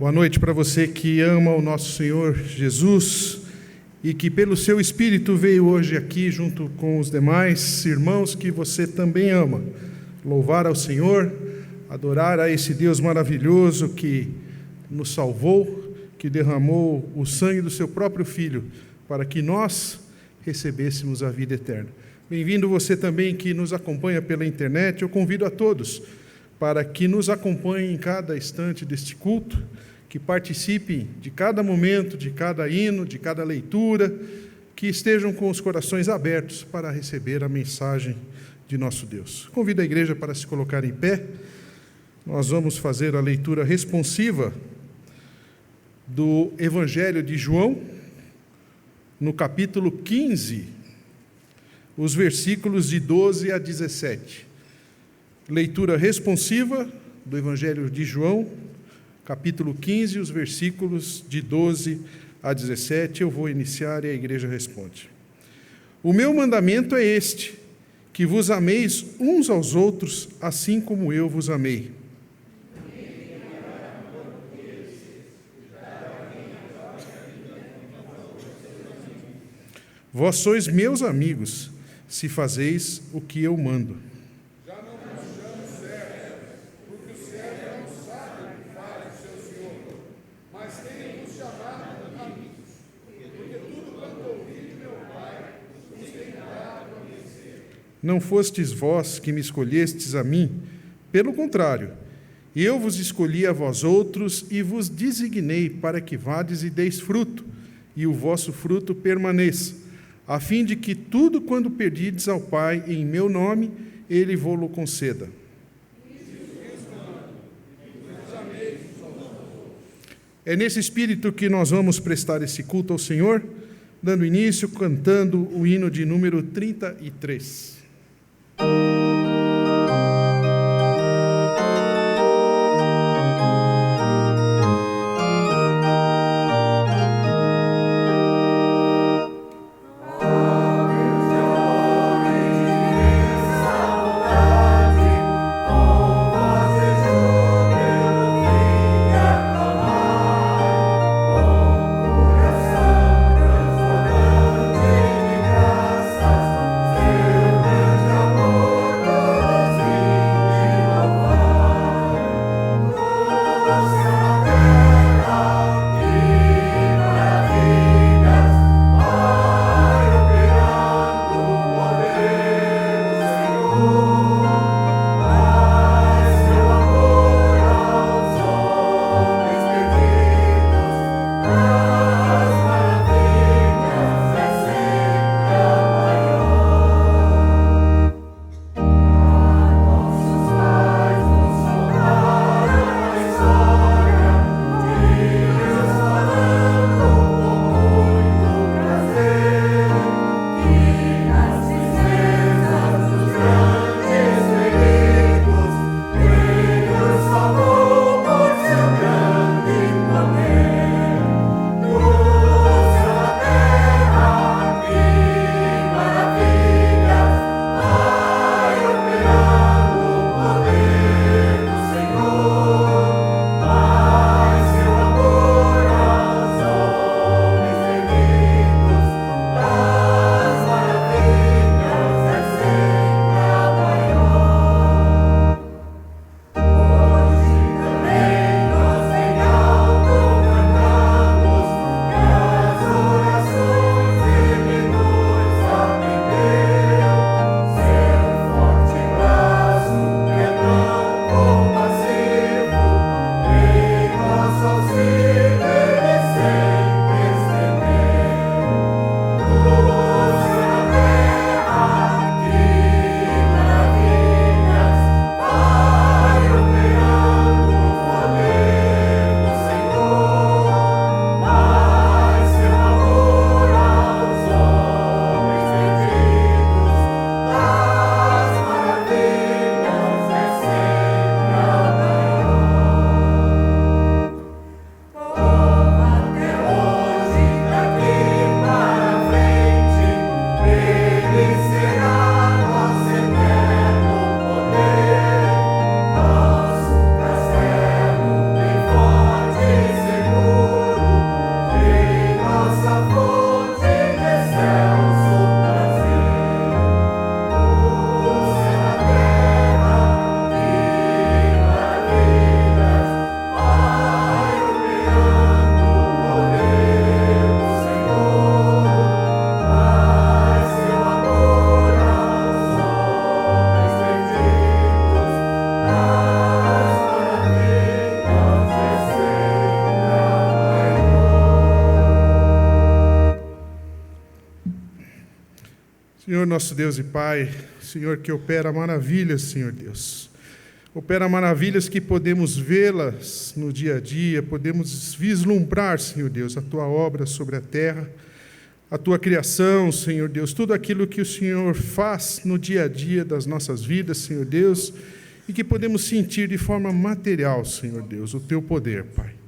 Boa noite para você que ama o nosso Senhor Jesus e que pelo seu Espírito veio hoje aqui junto com os demais irmãos que você também ama. Louvar ao Senhor, adorar a esse Deus maravilhoso que nos salvou, que derramou o sangue do seu próprio Filho para que nós recebêssemos a vida eterna. Bem-vindo você também que nos acompanha pela internet. Eu convido a todos para que nos acompanhem em cada instante deste culto, que participem de cada momento, de cada hino, de cada leitura, que estejam com os corações abertos para receber a mensagem de nosso Deus. Convido a igreja para se colocar em pé. Nós vamos fazer a leitura responsiva do Evangelho de João, no capítulo 15, os versículos de 12 a 17. Leitura responsiva do Evangelho de João, capítulo 15, os versículos de 12 a 17. Eu vou iniciar e a igreja responde. O meu mandamento é este, que vos ameis uns aos outros, assim como eu vos amei. Vós sois meus amigos, se fazeis o que eu mando. Já não vos chamo servos, porque o servo não sabe o que faz o seu senhor, mas tenho-vos chamado amigos, porque tudo quanto ouvi de meu Pai, vos tenho dado a conhecer. Não fostes vós que me escolhestes a mim, pelo contrário, eu vos escolhi a vós outros e vos designei para que vades e deis fruto, e o vosso fruto permaneça, a fim de que tudo quando pedides ao Pai em meu nome, Ele vô-lo conceda. É nesse espírito que nós vamos prestar esse culto ao Senhor, dando início, cantando o hino de número 33. Amor Senhor nosso Deus e Pai, Senhor que opera maravilhas, Senhor Deus. Opera maravilhas que podemos vê-las no dia a dia, podemos vislumbrar, Senhor Deus, a Tua obra sobre a terra, a Tua criação, Senhor Deus, tudo aquilo que o Senhor faz no dia a dia das nossas vidas, Senhor Deus, e que podemos sentir de forma material, Senhor Deus, o Teu poder, Pai.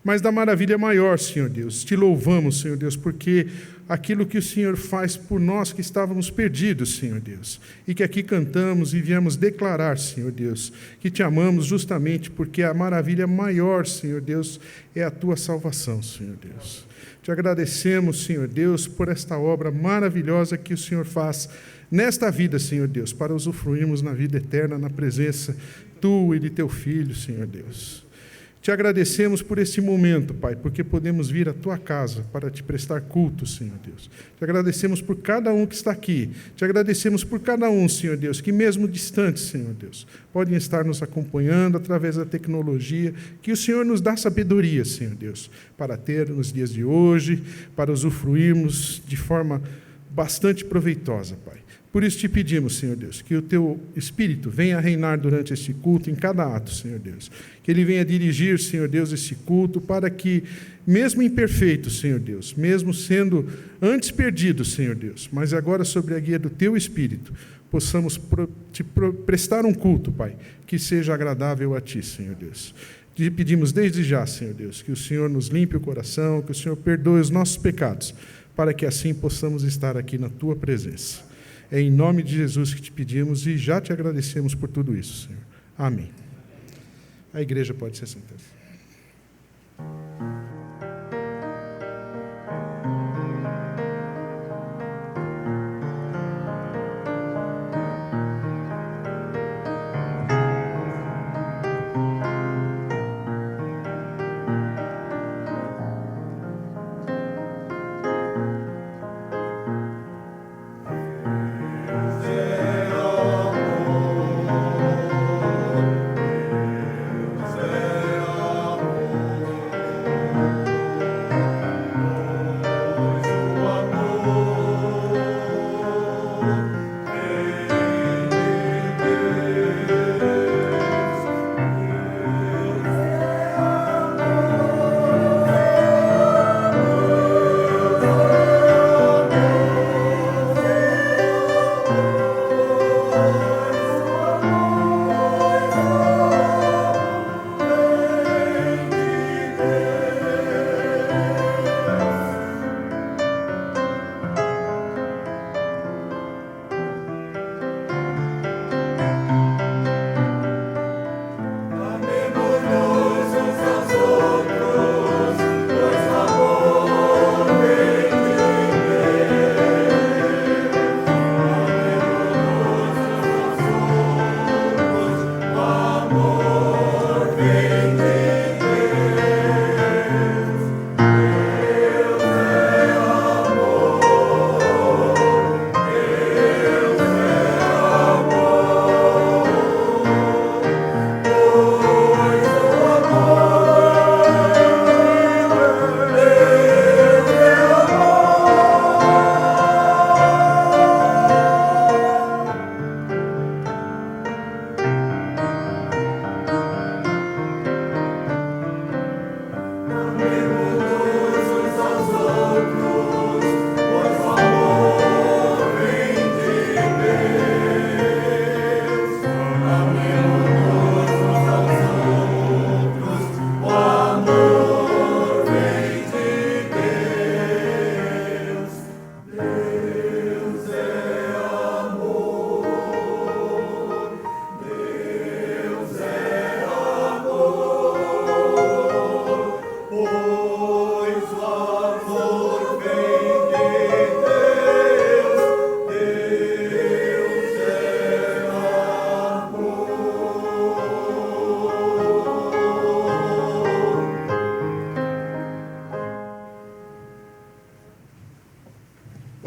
Mas da maravilha maior, Senhor Deus, te louvamos, Senhor Deus, porque aquilo que o Senhor faz por nós que estávamos perdidos, Senhor Deus, e que aqui cantamos e viemos declarar, Senhor Deus, que te amamos justamente porque a maravilha maior, Senhor Deus, é a tua salvação, Senhor Deus. Te agradecemos, Senhor Deus, por esta obra maravilhosa que o Senhor faz nesta vida, Senhor Deus, para usufruirmos na vida eterna, na presença tua e de teu Filho, Senhor Deus. Te agradecemos por esse momento, Pai, porque podemos vir à Tua casa para Te prestar culto, Senhor Deus. Te agradecemos por cada um que está aqui. Te agradecemos por cada um, Senhor Deus, que mesmo distantes, Senhor Deus, podem estar nos acompanhando através da tecnologia, que o Senhor nos dá sabedoria, Senhor Deus, para ter nos dias de hoje, para usufruirmos de forma bastante proveitosa, Pai. Por isso te pedimos, Senhor Deus, que o Teu Espírito venha reinar durante este culto, em cada ato, Senhor Deus. Que Ele venha dirigir, Senhor Deus, esse culto, para que, mesmo imperfeito, Senhor Deus, mesmo sendo antes perdidos, Senhor Deus, mas agora sob a guia do Teu Espírito, possamos te prestar um culto, Pai, que seja agradável a Ti, Senhor Deus. Te pedimos desde já, Senhor Deus, que o Senhor nos limpe o coração, que o Senhor perdoe os nossos pecados, para que assim possamos estar aqui na Tua presença. É em nome de Jesus que te pedimos e já te agradecemos por tudo isso, Senhor. Amém. A igreja pode se sentar.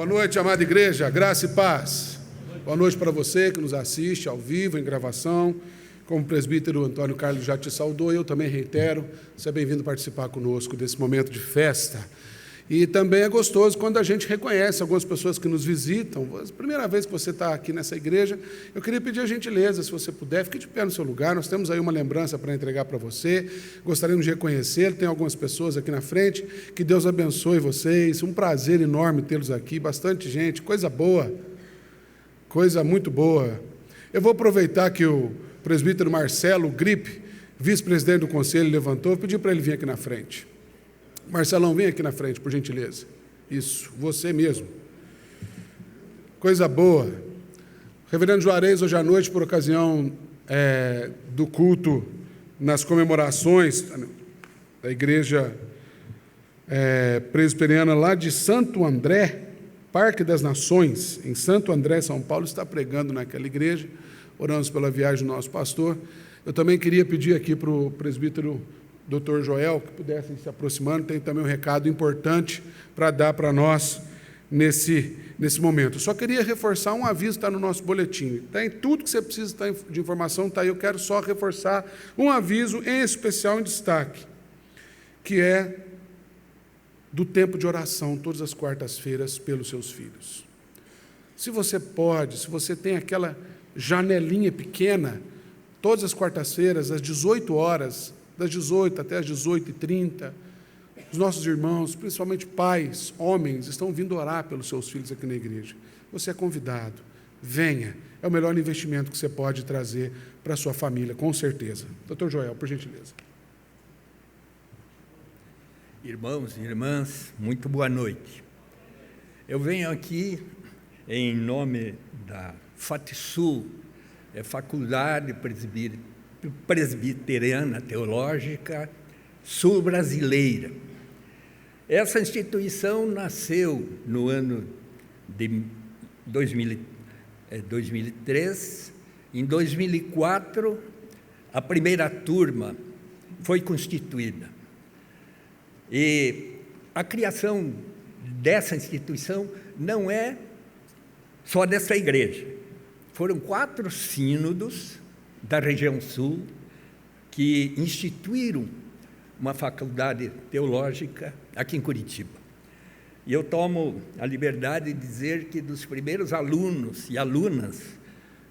Boa noite, amada igreja, graça e paz. Boa noite para você que nos assiste ao vivo, em gravação. Como o presbítero Antônio Carlos já te saudou, eu também reitero, seja bem-vindo participar conosco desse momento de festa. E também é gostoso quando a gente reconhece algumas pessoas que nos visitam. A primeira vez que você está aqui nessa igreja, eu queria pedir a gentileza, se você puder, fique de pé no seu lugar. Nós temos aí uma lembrança para entregar para você. Gostaríamos de reconhecer. Tem algumas pessoas aqui na frente. Que Deus abençoe vocês. Um prazer enorme tê-los aqui. Bastante gente. Coisa boa. Coisa muito boa. Eu vou aproveitar que o presbítero Marcelo Gripe, vice-presidente do conselho, levantou. Vou pedir para ele vir aqui na frente. Marcelão, vem aqui na frente, por gentileza. Isso, você mesmo. Coisa boa. Reverendo Juarez, hoje à noite, por ocasião do culto nas comemorações da Igreja Presbiteriana lá de Santo André, Parque das Nações, em Santo André, São Paulo, está pregando naquela igreja. Oramos pela viagem do nosso pastor. Eu também queria pedir aqui para o presbítero Dr. Joel, que pudessem se aproximando, tem também um recado importante para dar para nós nesse momento. Só queria reforçar um aviso, está no nosso boletim. Tem tudo que você precisa de informação, está aí. Eu quero só reforçar um aviso, em especial em destaque, que é do tempo de oração, todas as quartas-feiras, pelos seus filhos. Se você pode, se você tem aquela janelinha pequena, todas as quartas-feiras, às 18 horas, das 18 até as 18h30, os nossos irmãos, principalmente pais, homens, estão vindo orar pelos seus filhos aqui na igreja. Você é convidado, venha, é o melhor investimento que você pode trazer para a sua família, com certeza. Dr. Joel, por gentileza. Irmãos e irmãs, muito boa noite. Eu venho aqui em nome da FATSU, Faculdade Presbiteriana Teológica Sul-Brasileira. Essa instituição nasceu no ano de 2003. Em 2004, a primeira turma foi constituída. E a criação dessa instituição não é só dessa igreja. Foram 4 sínodos da região sul que instituíram uma faculdade teológica aqui em Curitiba. E eu tomo a liberdade de dizer que dos primeiros alunos e alunas,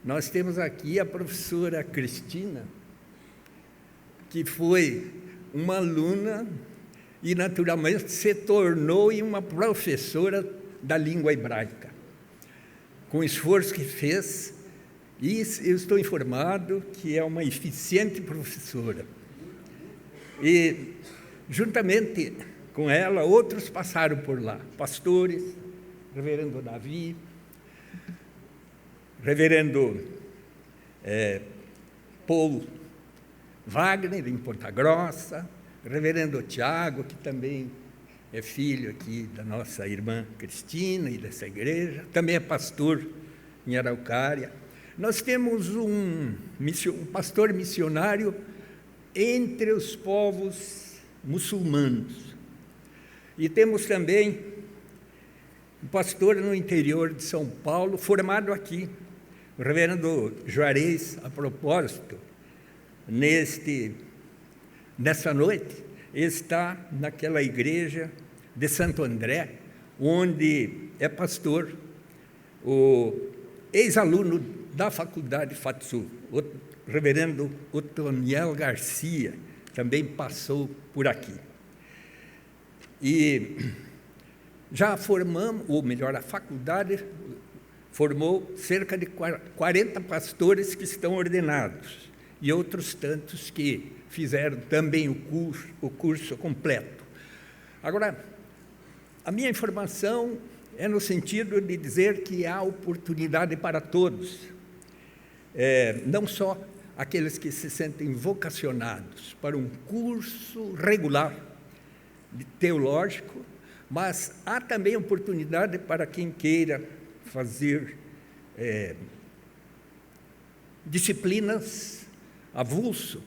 nós temos aqui a professora Cristina, que foi uma aluna e, naturalmente, se tornou uma professora da língua hebraica. Com o esforço que fez, e eu estou informado que é uma eficiente professora. E, juntamente com ela, outros passaram por lá, pastores, reverendo Davi, reverendo Paul Wagner, em Ponta Grossa, reverendo Tiago, que também é filho aqui da nossa irmã Cristina e dessa igreja, também é pastor em Araucária. Nós temos um pastor missionário entre os povos muçulmanos. E temos também um pastor no interior de São Paulo, formado aqui, o reverendo Juarez. A propósito, nessa noite, está naquela igreja de Santo André, onde é pastor o ex-aluno da faculdade FATSU, o reverendo Otoniel Garcia, também passou por aqui. E já formamos, ou melhor, a faculdade formou cerca de 40 pastores que estão ordenados e outros tantos que fizeram também o curso completo. Agora, a minha informação é no sentido de dizer que há oportunidade para todos, não só aqueles que se sentem vocacionados para um curso regular teológico, mas há também oportunidade para quem queira fazer disciplinas avulso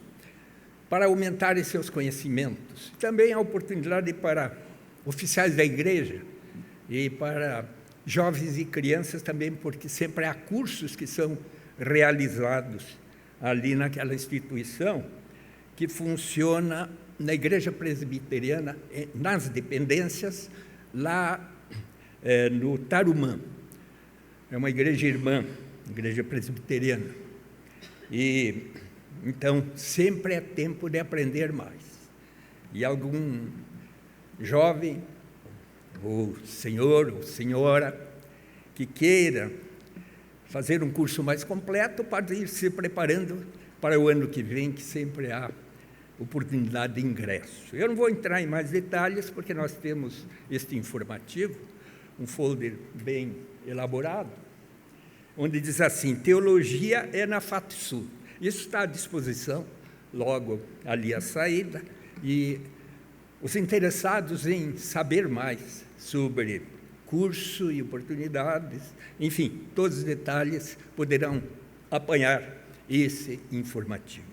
para aumentarem seus conhecimentos. Também há oportunidade para oficiais da igreja e para jovens e crianças também, porque sempre há cursos que são realizados ali naquela instituição que funciona na Igreja Presbiteriana, nas dependências, lá no Tarumã. É uma igreja irmã, igreja presbiteriana. E, então, sempre é tempo de aprender mais. E algum jovem, ou senhor, ou senhora, que queira fazer um curso mais completo, pode ir se preparando para o ano que vem, que sempre há oportunidade de ingresso. Eu não vou entrar em mais detalhes, porque nós temos este informativo, um folder bem elaborado, onde diz assim: teologia é na FATSU. Isso está à disposição, logo ali à saída, e os interessados em saber mais sobre curso e oportunidades, enfim, todos os detalhes poderão apanhar esse informativo.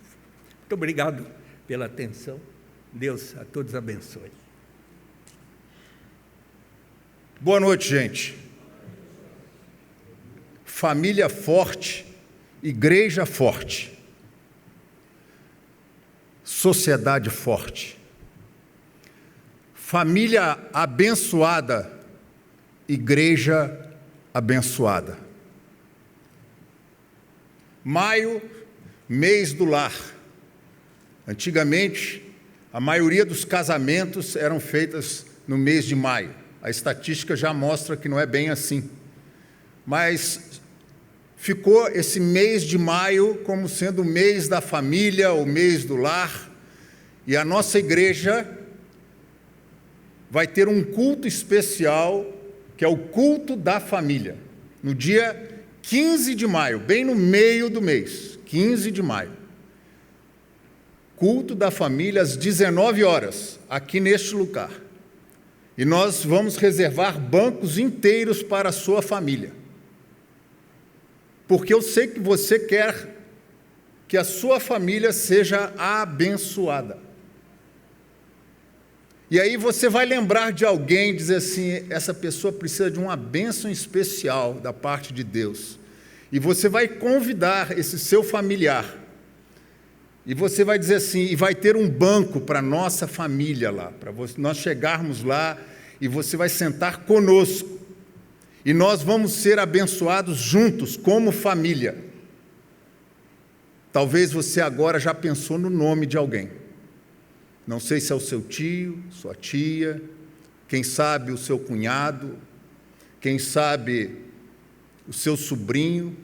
Muito obrigado pela atenção. Deus a todos abençoe. Boa noite, gente. Família forte, igreja forte, sociedade forte. Família abençoada, igreja abençoada. Maio, mês do lar. Antigamente, a maioria dos casamentos eram feitos no mês de maio. A estatística já mostra que não é bem assim. Mas ficou esse mês de maio como sendo o mês da família, o mês do lar. E a nossa igreja vai ter um culto especial, que é o culto da família, no dia 15 de maio, bem no meio do mês, 15 de maio. Culto da família às 19 horas, aqui neste lugar. E nós vamos reservar bancos inteiros para a sua família. Porque eu sei que você quer que a sua família seja abençoada. E aí você vai lembrar de alguém e dizer assim: essa pessoa precisa de uma bênção especial da parte de Deus. E você vai convidar esse seu familiar. E você vai dizer assim, e vai ter um banco para a nossa família lá, para nós chegarmos lá e você vai sentar conosco. E nós vamos ser abençoados juntos, como família. Talvez você agora já pensou no nome de alguém. Não sei se é o seu tio, sua tia, quem sabe o seu cunhado, quem sabe o seu sobrinho.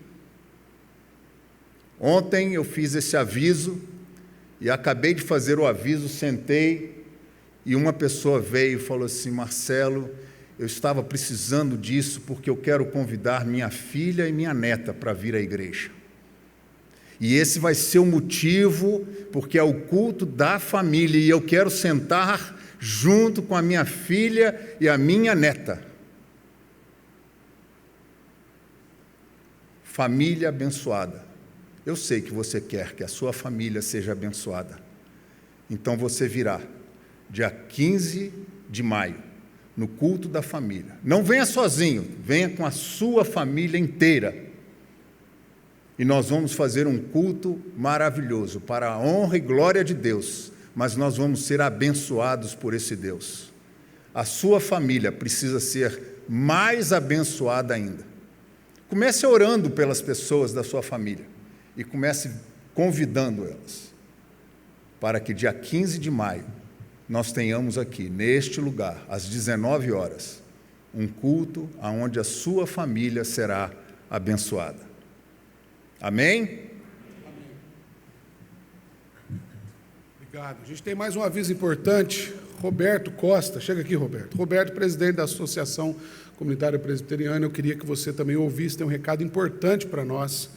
Ontem eu fiz esse aviso e acabei de fazer o aviso, sentei e uma pessoa veio e falou assim: Marcelo, eu estava precisando disso porque eu quero convidar minha filha e minha neta para vir à igreja. E esse vai ser o motivo, porque é o culto da família e eu quero sentar junto com a minha filha e a minha neta. Família abençoada. Eu sei que você quer que a sua família seja abençoada. Então você virá dia 15 de maio, no culto da família. Não venha sozinho, venha com a sua família inteira. E nós vamos fazer um culto maravilhoso, para a honra e glória de Deus, mas nós vamos ser abençoados por esse Deus. A sua família precisa ser mais abençoada ainda. Comece orando pelas pessoas da sua família e comece convidando elas, para que dia 15 de maio nós tenhamos aqui, neste lugar, às 19 horas, um culto onde a sua família será abençoada. Amém? Obrigado. A gente tem mais um aviso importante. Roberto Costa, chega aqui, Roberto. Roberto, presidente da Associação Comunitária Presbiteriana, eu queria que você também ouvisse, tem um recado importante para nós.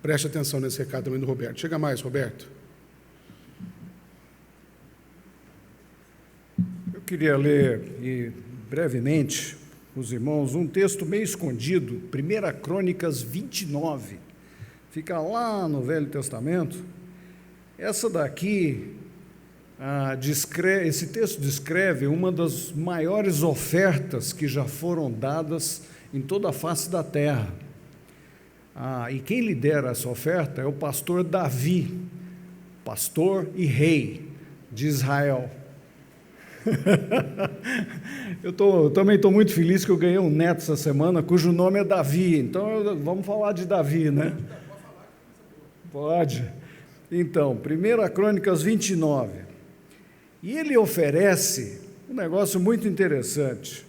Preste atenção nesse recado também do Roberto. Chega mais, Roberto. Eu queria ler brevemente, os irmãos, um texto meio escondido, 1 Crônicas 29, fica lá no Velho Testamento. Essa daqui, esse texto descreve uma das maiores ofertas que já foram dadas em toda a face da terra. E quem lidera essa oferta é o pastor Davi, pastor e rei de Israel. Eu também estou muito feliz que eu ganhei um neto essa semana, cujo nome é Davi. Então, vamos falar de Davi, né? Pode. Então, 1 Crônicas 29. E ele oferece um negócio muito interessante.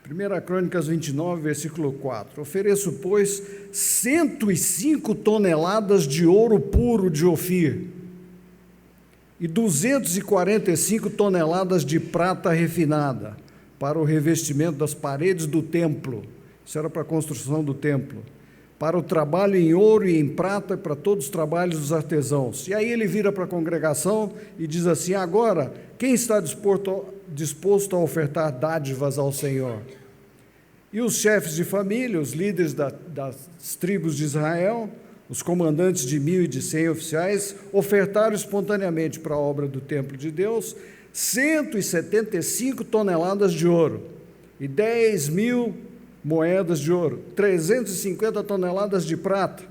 1 Crônicas 29, versículo 4. Ofereço, pois, 105 toneladas de ouro puro de Ofir e 245 toneladas de prata refinada para o revestimento das paredes do templo. Isso era para a construção do templo. Para o trabalho em ouro e em prata, para todos os trabalhos dos artesãos. E aí ele vira para a congregação e diz assim: agora, quem está disposto a ofertar dádivas ao Senhor? E os chefes de família, os líderes das tribos de Israel, os comandantes de 1.000 e de 100 oficiais, ofertaram espontaneamente para a obra do templo de Deus 175 toneladas de ouro e 10.000 moedas de ouro, 350 toneladas de prata,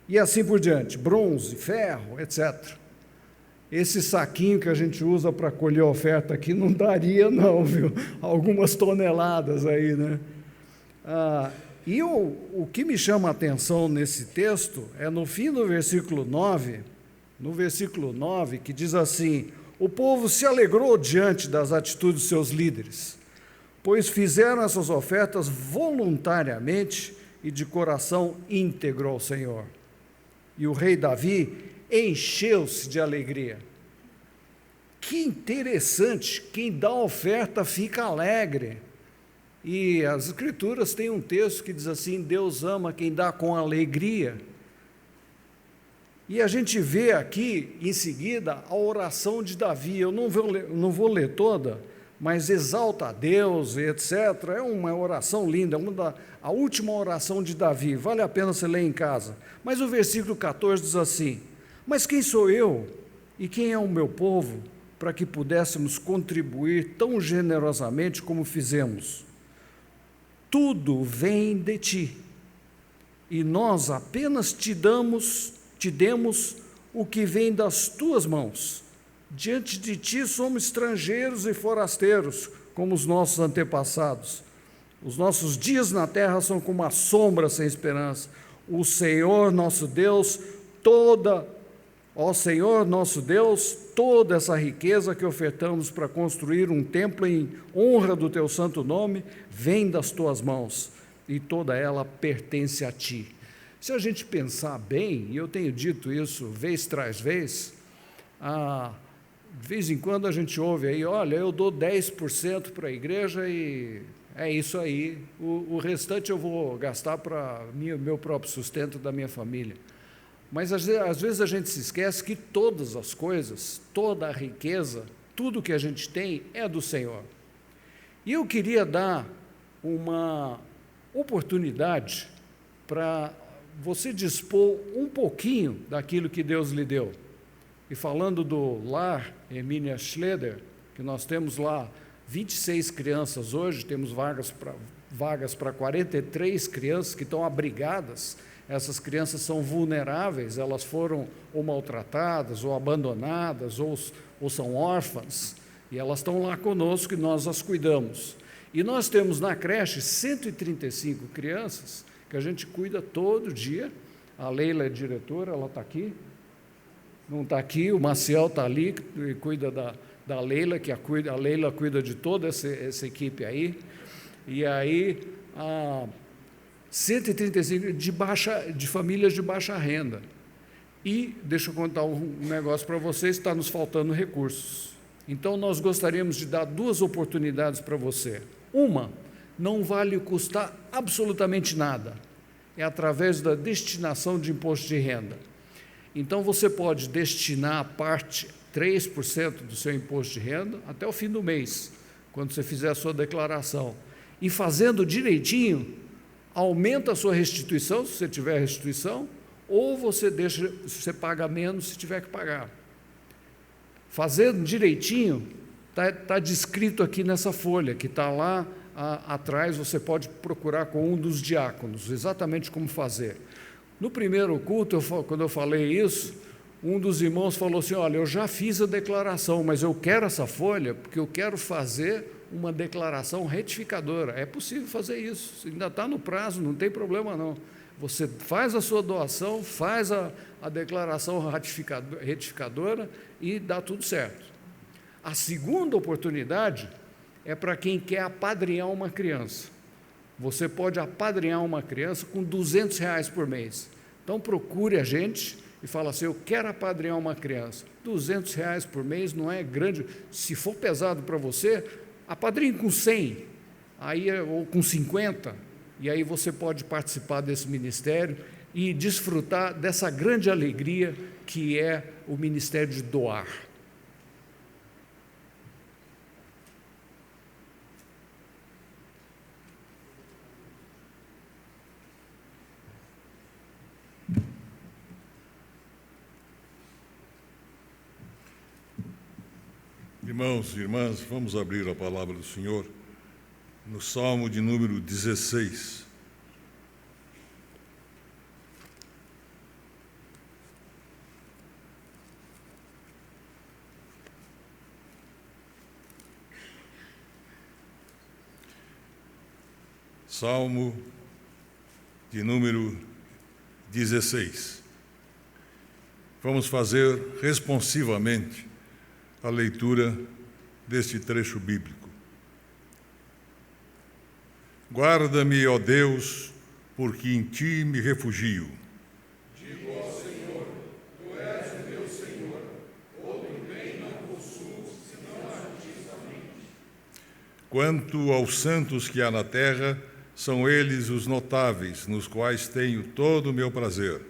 e assim por diante, bronze, ferro, etc. Esse saquinho que a gente usa para colher oferta aqui não daria não, viu? Algumas toneladas aí, né? E o que me chama a atenção nesse texto é no fim do versículo 9, no versículo 9, que diz assim: o povo se alegrou diante das atitudes de seus líderes, pois fizeram essas ofertas voluntariamente e de coração íntegro ao Senhor. E o rei Davi encheu-se de alegria. Que interessante, quem dá oferta fica alegre. E as Escrituras têm um texto que diz assim: Deus ama quem dá com alegria. E a gente vê aqui, em seguida, a oração de Davi. Eu não vou ler toda, mas exalta a Deus, etc. É uma oração linda, a última oração de Davi, vale a pena você ler em casa. Mas o versículo 14 diz assim: mas quem sou eu e quem é o meu povo para que pudéssemos contribuir tão generosamente como fizemos? Tudo vem de ti, e nós apenas te demos o que vem das tuas mãos. Diante de ti somos estrangeiros e forasteiros, como os nossos antepassados. Os nossos dias na terra são como a sombra sem esperança. O Senhor nosso Deus, toda essa riqueza que ofertamos para construir um templo em honra do teu santo nome, vem das tuas mãos, e toda ela pertence a ti. Se a gente pensar bem, e eu tenho dito isso vez tras vez, de vez em quando a gente ouve aí: olha, eu dou 10% para a igreja e é isso aí, o restante eu vou gastar para meu próprio sustento da minha família. Mas às vezes a gente se esquece que todas as coisas, toda a riqueza, tudo que a gente tem é do Senhor. E eu queria dar uma oportunidade para você dispor um pouquinho daquilo que Deus lhe deu. E falando do lar Hermínia Schleder, que nós temos lá 26 crianças hoje, temos vagas para 43 crianças que estão abrigadas. Essas crianças são vulneráveis, elas foram ou maltratadas, ou abandonadas, ou são órfãs, e elas estão lá conosco e nós as cuidamos. E nós temos na creche 135 crianças que a gente cuida todo dia. A Leila é diretora, ela está aqui. Não está aqui, o Maciel está ali, e cuida da Leila, a Leila cuida de toda essa equipe aí. E aí, 135 de famílias de baixa renda. E, deixa eu contar um negócio para vocês, está nos faltando recursos. Então, nós gostaríamos de dar 2 oportunidades para você. Uma, não vale custar absolutamente nada. É através da destinação de imposto de renda. Então, você pode destinar a parte, 3% do seu imposto de renda, até o fim do mês, quando você fizer a sua declaração. E fazendo direitinho, aumenta a sua restituição, se você tiver restituição, ou você paga menos se tiver que pagar. Fazendo direitinho, está descrito aqui nessa folha, que está lá atrás, você pode procurar com um dos diáconos, exatamente como fazer. No primeiro culto, quando eu falei isso, um dos irmãos falou assim: olha, eu já fiz a declaração, mas eu quero essa folha porque eu quero fazer uma declaração retificadora. É possível fazer isso, ainda está no prazo, não tem problema não. Você faz a sua doação, faz a declaração retificadora e dá tudo certo. A segunda oportunidade é para quem quer apadrinhar uma criança. Você pode apadrinhar uma criança com R$200 por mês. Então procure a gente e fala assim: eu quero apadrinhar uma criança. R$200 por mês não é grande. Se for pesado para você, apadrinhe com 100, ou com 50, e aí você pode participar desse ministério e desfrutar dessa grande alegria que é o ministério de doar. Irmãos e irmãs, vamos abrir a palavra do Senhor no Salmo de número 16. Salmo de número 16. Vamos fazer responsivamente a leitura deste trecho bíblico. Guarda-me, ó Deus, porque em ti me refugio. Digo ao Senhor, tu és o meu Senhor, outro bem não possuo, senão a ti somente. Quanto aos santos que há na terra, são eles os notáveis, nos quais tenho todo o meu prazer.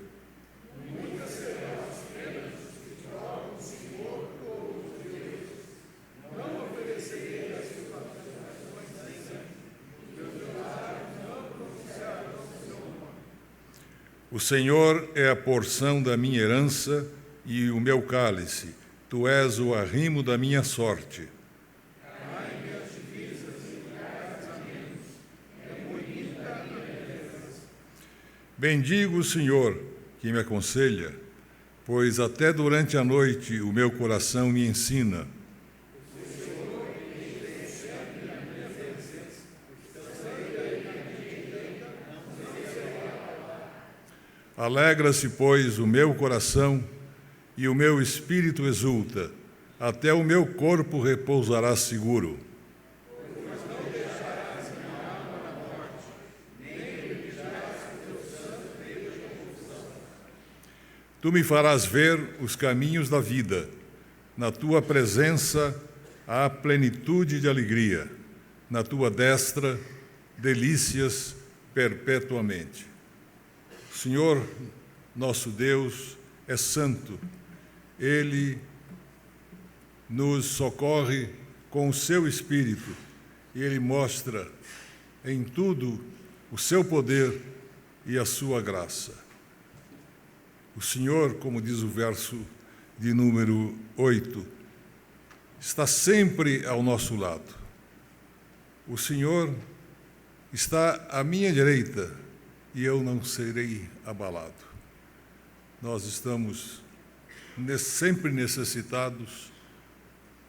Muitas serão as penas que trocam o Senhor por os Deus. Não oferecerei as tuas orações, meus lábios não pronunciarão o seu nome. O Senhor é a porção da minha herança e o meu cálice. Tu és o arrimo da minha sorte. Bendigo o Senhor, que me aconselha, pois até durante a noite o meu coração me ensina. Alegra-se, pois, o meu coração e o meu espírito exulta, até o meu corpo repousará seguro. Tu me farás ver os caminhos da vida. Na tua presença há plenitude de alegria. Na tua destra, delícias perpetuamente. O Senhor, nosso Deus, é santo. Ele nos socorre com o seu Espírito e Ele mostra em tudo o seu poder e a sua graça. O Senhor, como diz o verso de número 8, está sempre ao nosso lado. O Senhor está à minha direita e eu não serei abalado. Nós estamos sempre necessitados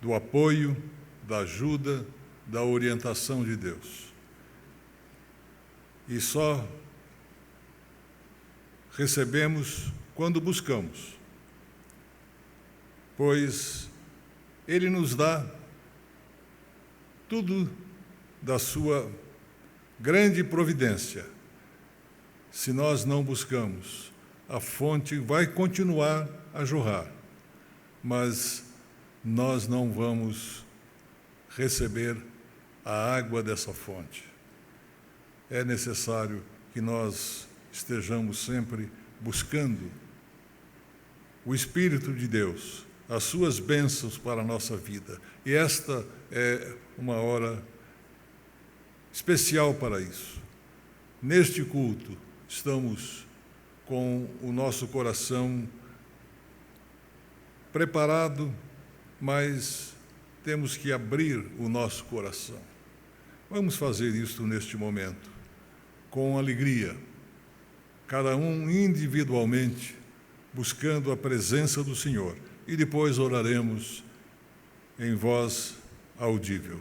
do apoio, da ajuda, da orientação de Deus. E só recebemos quando buscamos, pois Ele nos dá tudo da sua grande providência. Se nós não buscamos, a fonte vai continuar a jorrar, mas nós não vamos receber a água dessa fonte. É necessário que nós estejamos sempre buscando o Espírito de Deus, as suas bênçãos para a nossa vida. E esta é uma hora especial para isso. Neste culto, estamos com o nosso coração preparado, mas temos que abrir o nosso coração. Vamos fazer isto neste momento, com alegria, cada um individualmente, buscando a presença do Senhor. E depois oraremos em voz audível.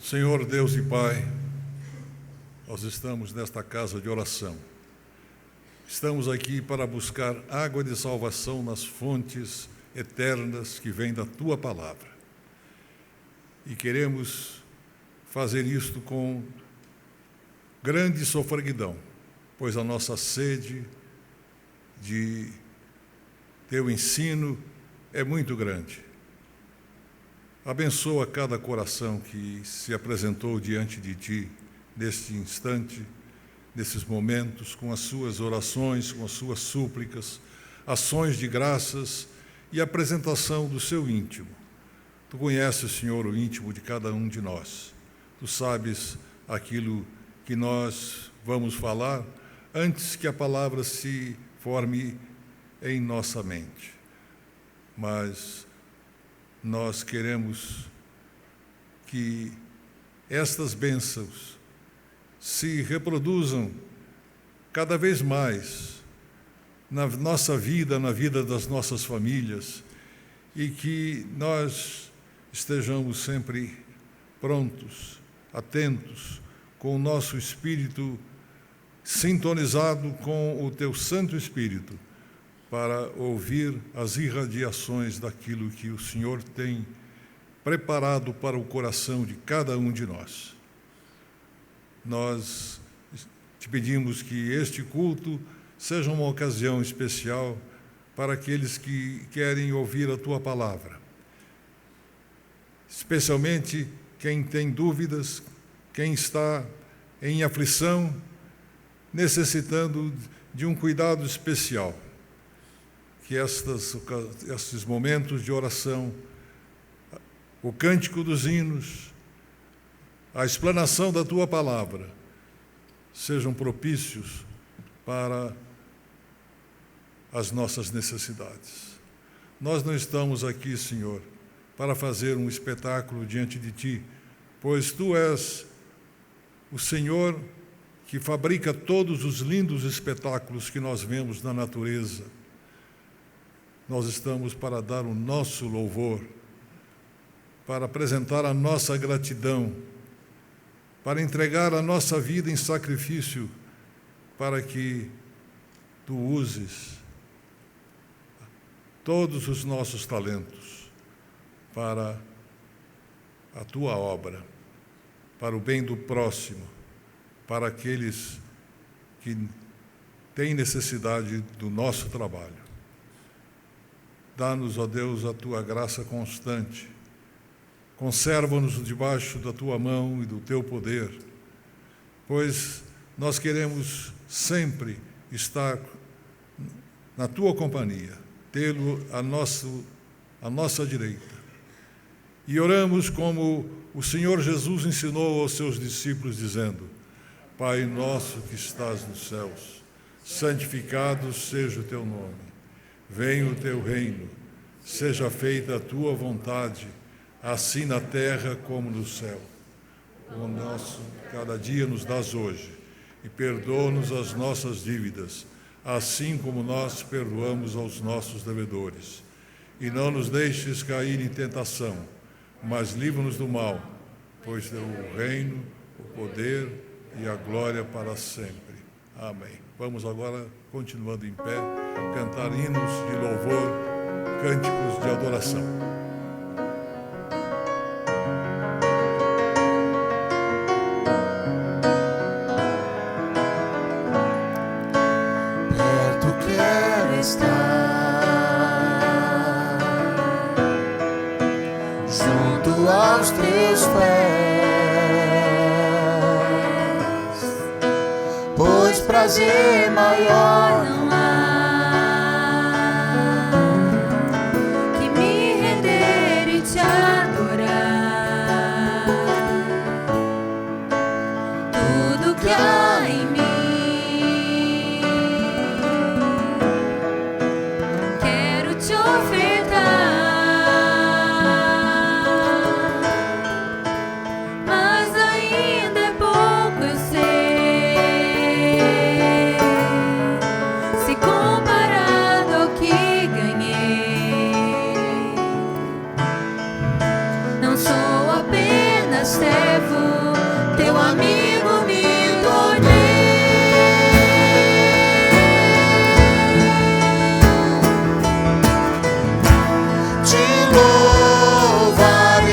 Senhor Deus e Pai, nós estamos nesta casa de oração. Estamos aqui para buscar água de salvação nas fontes eternas que vêm da Tua Palavra. E queremos fazer isto com grande sofreguidão, pois a nossa sede de Teu ensino é muito grande. Abençoa cada coração que se apresentou diante de Ti neste instante, nesses momentos, com as suas orações, com as suas súplicas, ações de graças e apresentação do seu íntimo. Tu conheces, Senhor, o íntimo de cada um de nós. Tu sabes aquilo que nós vamos falar antes que a palavra se forme em nossa mente. Mas nós queremos que estas bênçãos se reproduzam cada vez mais na nossa vida, na vida das nossas famílias, e que nós estejamos sempre prontos, atentos, com o nosso espírito sintonizado com o Teu Santo Espírito, para ouvir as irradiações daquilo que o Senhor tem preparado para o coração de cada um de nós. Nós te pedimos que este culto seja uma ocasião especial para aqueles que querem ouvir a Tua Palavra, especialmente quem tem dúvidas, quem está em aflição, necessitando de um cuidado especial. Que estes momentos de oração, o cântico dos hinos, a explanação da Tua palavra sejam propícios para as nossas necessidades. Nós não estamos aqui, Senhor, para fazer um espetáculo diante de Ti, pois Tu és o Senhor que fabrica todos os lindos espetáculos que nós vemos na natureza. Nós estamos para dar o nosso louvor, para apresentar a nossa gratidão, para entregar a nossa vida em sacrifício, para que Tu uses todos os nossos talentos para a Tua obra, para o bem do próximo, para aqueles que têm necessidade do nosso trabalho. Dá-nos, ó Deus, a Tua graça constante. Conserva-nos debaixo da Tua mão e do Teu poder, pois nós queremos sempre estar na Tua companhia, tê-lo à nossa direita. E oramos como o Senhor Jesus ensinou aos seus discípulos, dizendo: Pai nosso que estás nos céus, santificado seja o Teu nome. Venha o Teu reino, seja feita a Tua vontade, assim na terra como no céu. O nosso cada dia nos dás hoje, e perdoa-nos as nossas dívidas, assim como nós perdoamos aos nossos devedores. E não nos deixes cair em tentação, mas livra-nos do mal, pois Teu o reino, o poder e a glória para sempre. Amém. Vamos agora, continuando em pé, cantar hinos de louvor, cânticos de adoração. Junto aos Teus pés, pois prazer maior não há que me render e Te adorar. Tudo que há em mim quero Te ofertar. Teu amigo me tornei. Te louvarei,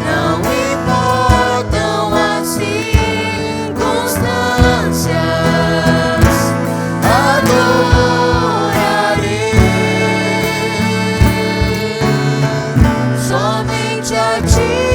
não importam as circunstâncias, adorarei somente a Ti.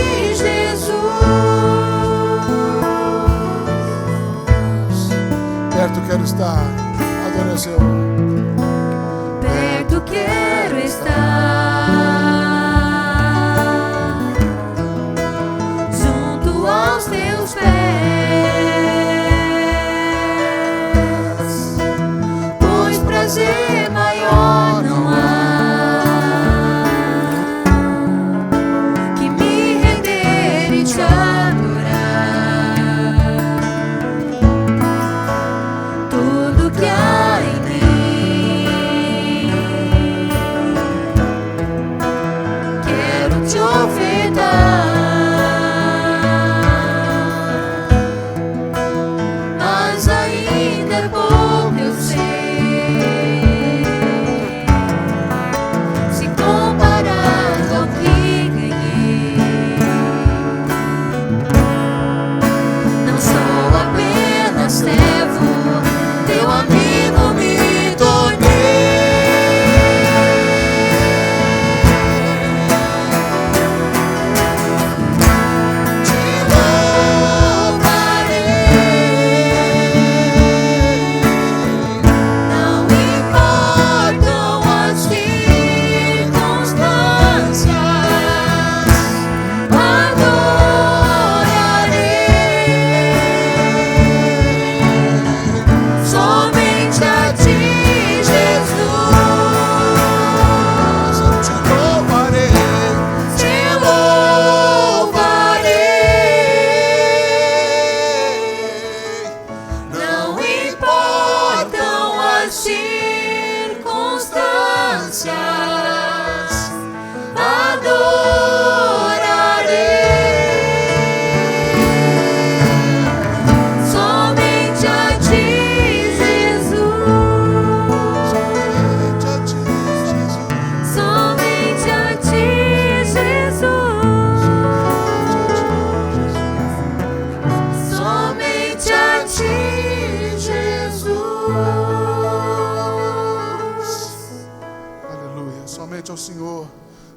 somente ao Senhor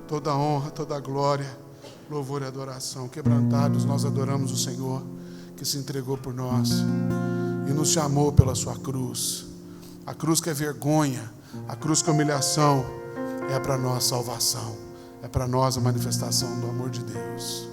toda a honra, toda a glória, louvor e adoração. Quebrantados, nós adoramos o Senhor, que se entregou por nós e nos chamou pela sua cruz. A cruz que é vergonha, a cruz que é humilhação, é para nós salvação, é para nós a manifestação do amor de Deus.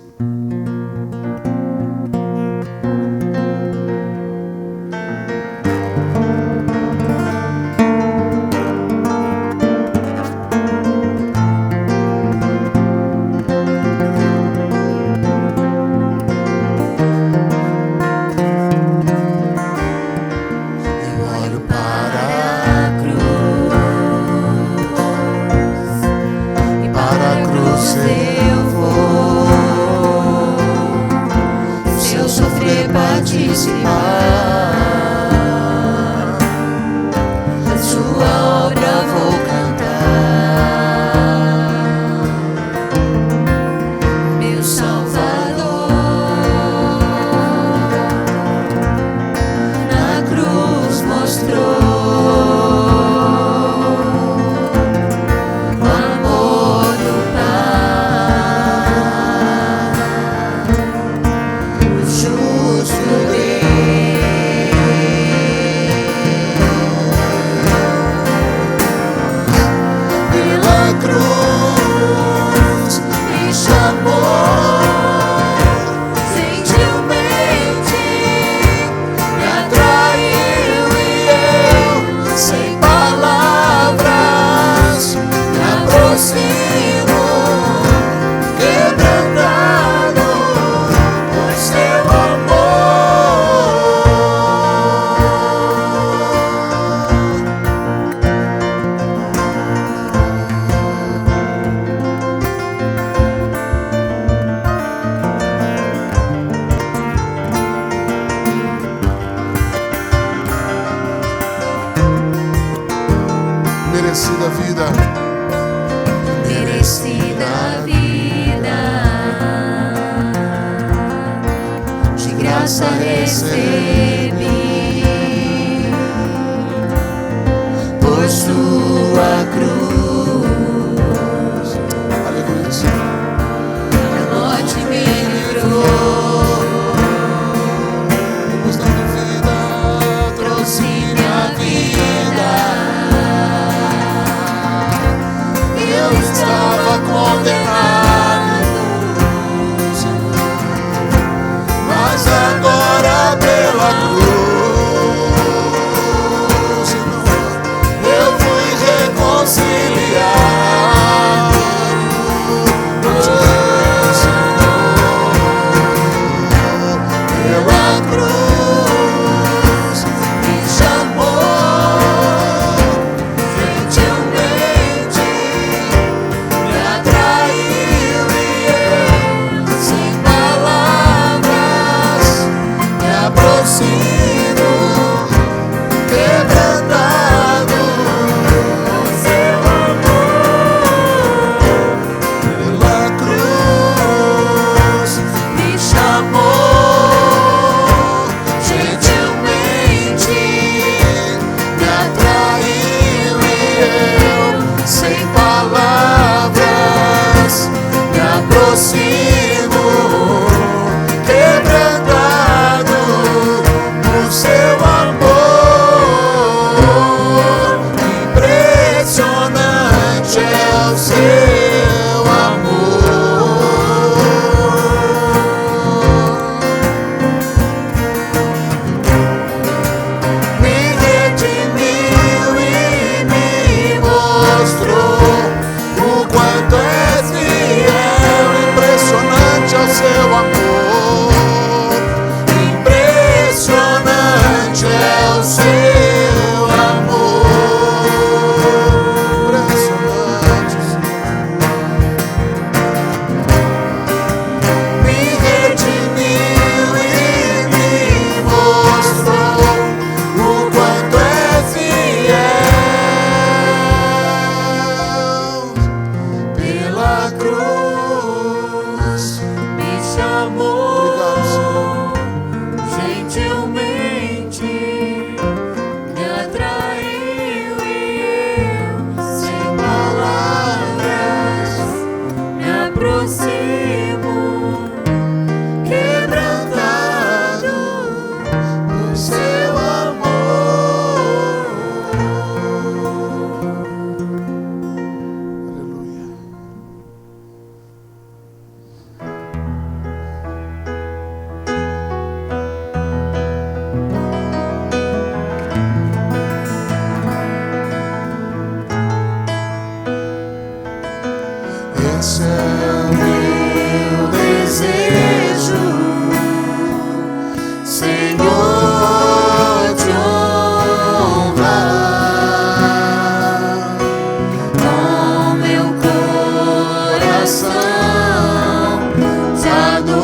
Merecida vida, de graça recebi, por sua cruz. Aleluia, Senhor. A morte me livrou, Deus da minha vida, trouxe minha vida. eu estava condenado, mas agora pela cruz, Senhor, eu fui reconciliado. esse é o meu desejo, Senhor, te honrar com meu coração, te adorar.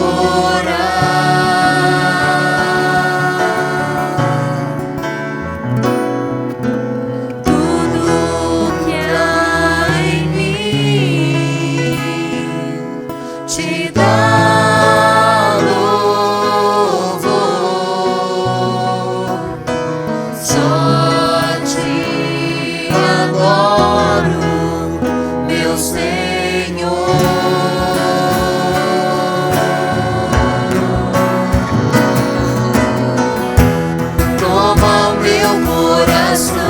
Tudo que há em mim te dá louvor. Só te adoro, meu Senhor. Toma o meu coração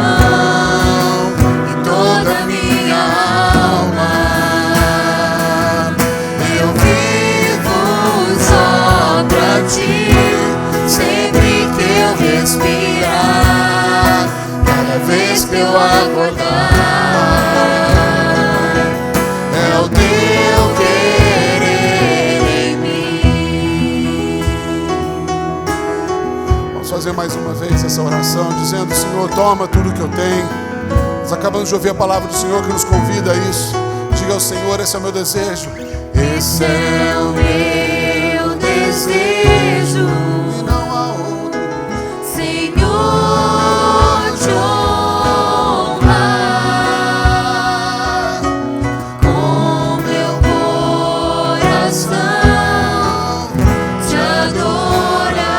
e toda a minha alma. Eu vivo só pra ti, sempre que eu respirar, cada vez que eu acordar. É o teu querer em mim. Vamos fazer mais uma vez essa oração, dizendo: Senhor, toma tudo que eu tenho. Nós acabamos de ouvir a palavra do Senhor que nos convida a isso. Diga ao Senhor: esse é o meu desejo. Esse é o meu desejo, e não há outro. Senhor, te honrar com meu coração, te adorar.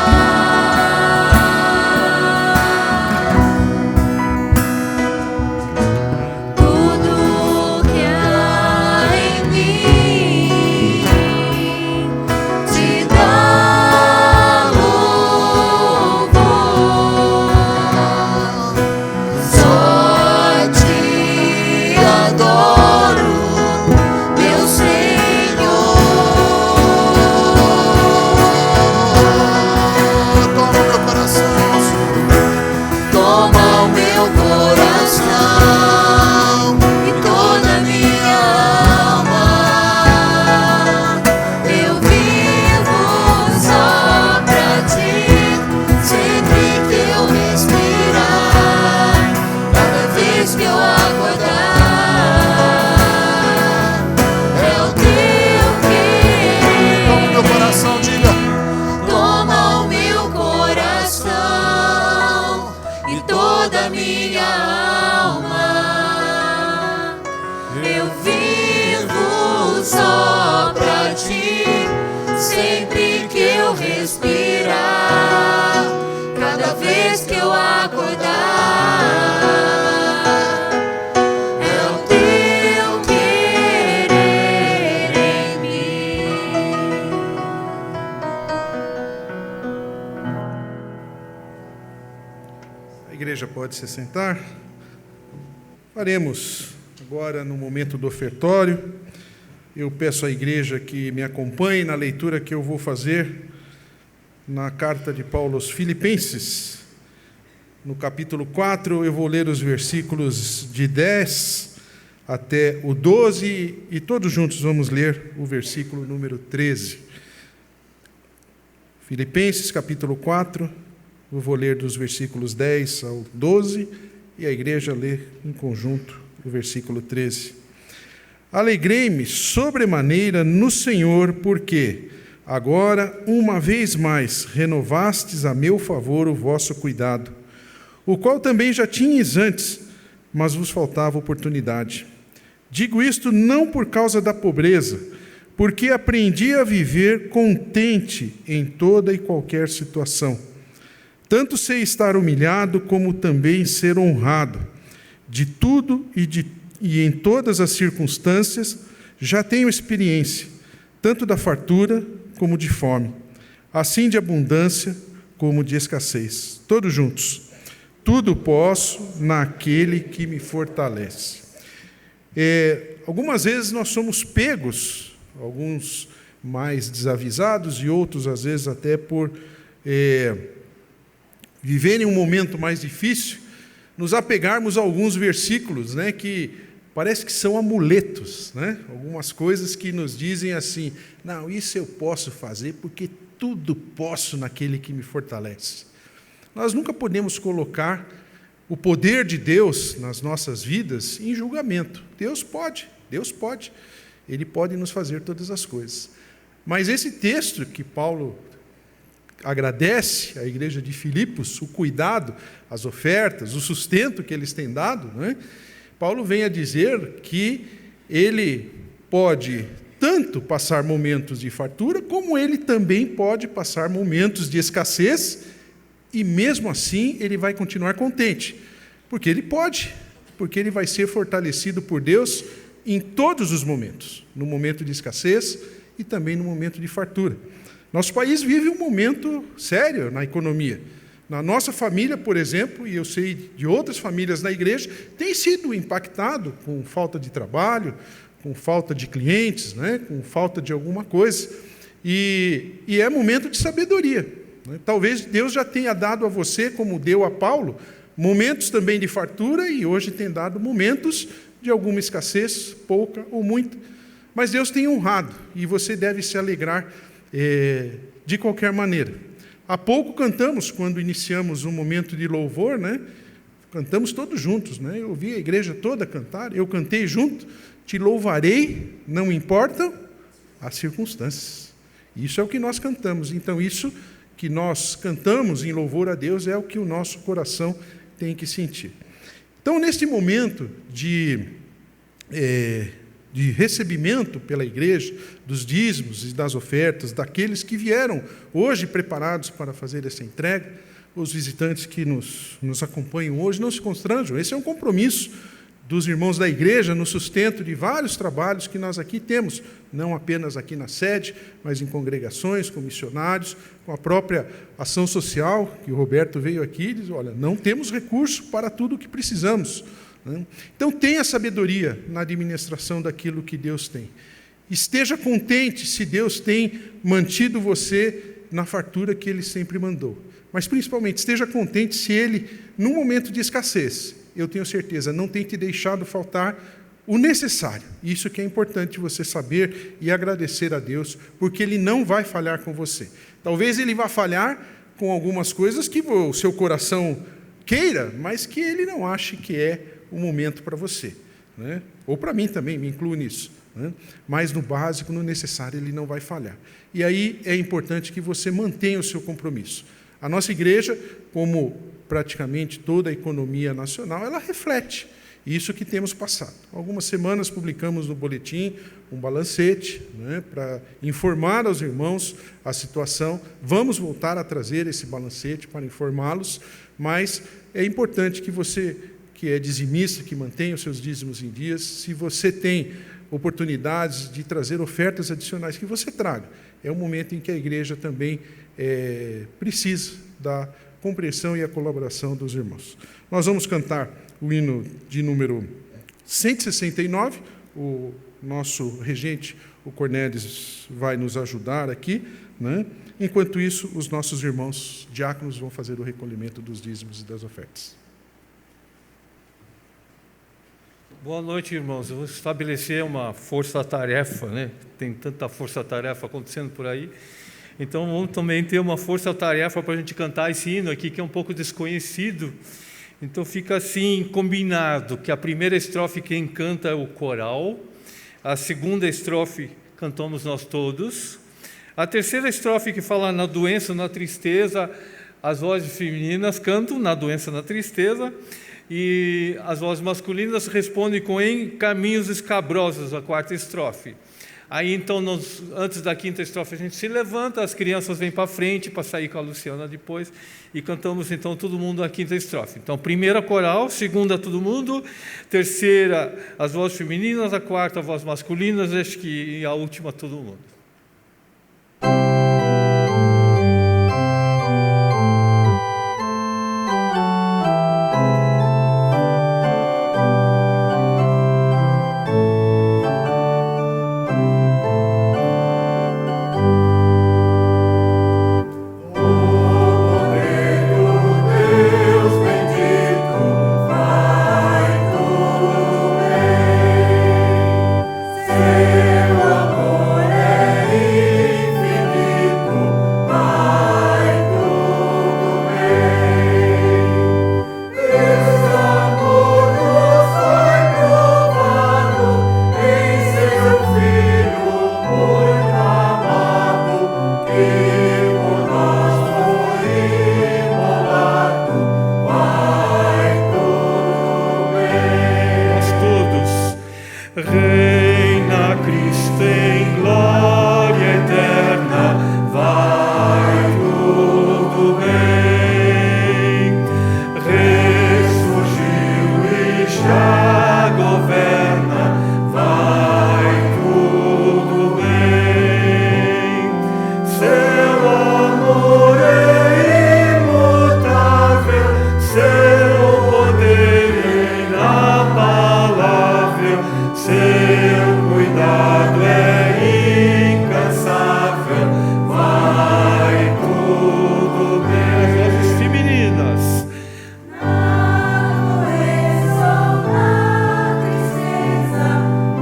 Tudo que há em mim te dá louvor. Só te adoro, meu Senhor. Toma o meu coração, toma o meu coração e toda a minha alma. Eu vivo só pra ti, sempre que eu respirar, cada vez que eu acordar. É o teu querer. Toma o meu coração, diga. Toma o meu coração e toda a minha alma. Eu vivo só pra ti, sempre que eu respirar, cada vez que eu acordar. É o teu querer em mim. A igreja pode se sentar. Faremos agora no momento do ofertório. Eu peço à igreja que me acompanhe na leitura que eu vou fazer na carta de Paulo aos Filipenses. No capítulo 4, eu vou ler os versículos de 10 até o 12 e todos juntos vamos ler o versículo número 13. Filipenses, capítulo 4, eu vou ler dos versículos 10 ao 12 e a igreja lê em conjunto o versículo 13. Alegrei-me sobremaneira no Senhor, porque agora, uma vez mais, renovastes a meu favor o vosso cuidado, o qual também já tinhas antes, mas vos faltava oportunidade. Digo isto não por causa da pobreza, porque aprendi a viver contente em toda e qualquer situação. Tanto sei estar humilhado, como também ser honrado. De tudo e em todas as circunstâncias já tenho experiência, tanto da fartura como de fome, assim de abundância como de escassez. Todos juntos. Tudo posso naquele que me fortalece. Algumas vezes nós somos pegos, alguns mais desavisados e outros às vezes até por viverem um momento mais difícil, nos apegarmos a alguns versículos, que parece que são amuletos, né? Algumas coisas que nos dizem assim, não, isso eu posso fazer porque tudo posso naquele que me fortalece. Nós nunca podemos colocar o poder de Deus nas nossas vidas em julgamento. Deus pode. Ele pode nos fazer todas as coisas. Mas esse texto que Paulo agradece à igreja de Filipos, o cuidado, as ofertas, o sustento que eles têm dado, né? Paulo vem a dizer que ele pode tanto passar momentos de fartura, como ele também pode passar momentos de escassez, e mesmo assim ele vai continuar contente, porque ele pode, porque ele vai ser fortalecido por Deus em todos os momentos, no momento de escassez e também no momento de fartura. Nosso país vive um momento sério na economia. Na nossa família, por exemplo, e eu sei de outras famílias na igreja, tem sido impactado com falta de trabalho, com falta de clientes, né? Com falta de alguma coisa. E é momento de sabedoria, né? Talvez Deus já tenha dado a você, como deu a Paulo, momentos também de fartura, e hoje tem dado momentos de alguma escassez, pouca ou muita. Mas Deus tem honrado, e você deve se alegrar de qualquer maneira. Há pouco cantamos, quando iniciamos um momento de louvor, né? Cantamos todos juntos, né? Eu vi a igreja toda cantar, eu cantei junto, te louvarei, não importam as circunstâncias. Isso é o que nós cantamos. Então, isso que nós cantamos em louvor a Deus é o que o nosso coração tem que sentir. Então, neste momento de recebimento pela igreja, dos dízimos e das ofertas, daqueles que vieram hoje preparados para fazer essa entrega, os visitantes que nos acompanham hoje, não se constranjam. Esse é um compromisso dos irmãos da igreja no sustento de vários trabalhos que nós aqui temos, não apenas aqui na sede, mas em congregações, com missionários, com a própria ação social, que o Roberto veio aqui e diz, olha, não temos recurso para tudo o que precisamos. Então, tenha sabedoria na administração daquilo que Deus tem. Esteja contente se Deus tem mantido você na fartura que Ele sempre mandou. Mas, principalmente, esteja contente se Ele, num momento de escassez, eu tenho certeza, não tem te deixado faltar o necessário. Isso que é importante você saber e agradecer a Deus, porque Ele não vai falhar com você. Talvez Ele vá falhar com algumas coisas que o seu coração queira, mas que Ele não ache que é o momento para você, né? Ou para mim também, me incluo nisso, né? Mas no básico, no necessário, Ele não vai falhar. E aí é importante que você mantenha o seu compromisso. A nossa igreja, como praticamente toda a economia nacional, ela reflete isso que temos passado. Algumas semanas publicamos no boletim um balancete, né, para informar aos irmãos a situação. Vamos voltar a trazer esse balancete para informá-los, mas é importante que você, que é dizimista, que mantém os seus dízimos em dias, se você tem oportunidades de trazer ofertas adicionais, que você traga. É um momento em que a igreja também precisa da compreensão e a colaboração dos irmãos. Nós vamos cantar o hino de número 169, o nosso regente, o Cornélios, vai nos ajudar aqui, né? Enquanto isso, os nossos irmãos diáconos vão fazer o recolhimento dos dízimos e das ofertas. Boa noite, irmãos. Eu vou estabelecer uma força-tarefa, né? Tem tanta força-tarefa acontecendo por aí. Então, vamos também ter uma força-tarefa para a gente cantar esse hino aqui, que é um pouco desconhecido. Então, fica assim, combinado, que a primeira estrofe quem canta é o coral, a segunda estrofe cantamos nós todos, a terceira estrofe que fala na doença, na tristeza, as vozes femininas cantam na doença, na tristeza, e as vozes masculinas respondem com em caminhos escabrosos, a quarta estrofe. Aí, então, antes da quinta estrofe, a gente se levanta, as crianças vêm para frente para sair com a Luciana depois, e cantamos, então, todo mundo a quinta estrofe. Então, primeira coral, segunda todo mundo, terceira as vozes femininas, a quarta as vozes masculinas, acho que a última todo mundo. Deus bendito, vai tudo bem. Reina Cristo em glória eterna, vai tudo bem. Ressurgiu e já governa, vai tudo bem. Seu amor é imutável, seu poder inabalável, seu cuidado é incansável, vai tudo bem. As vozes femininas. Na doença ou na tristeza,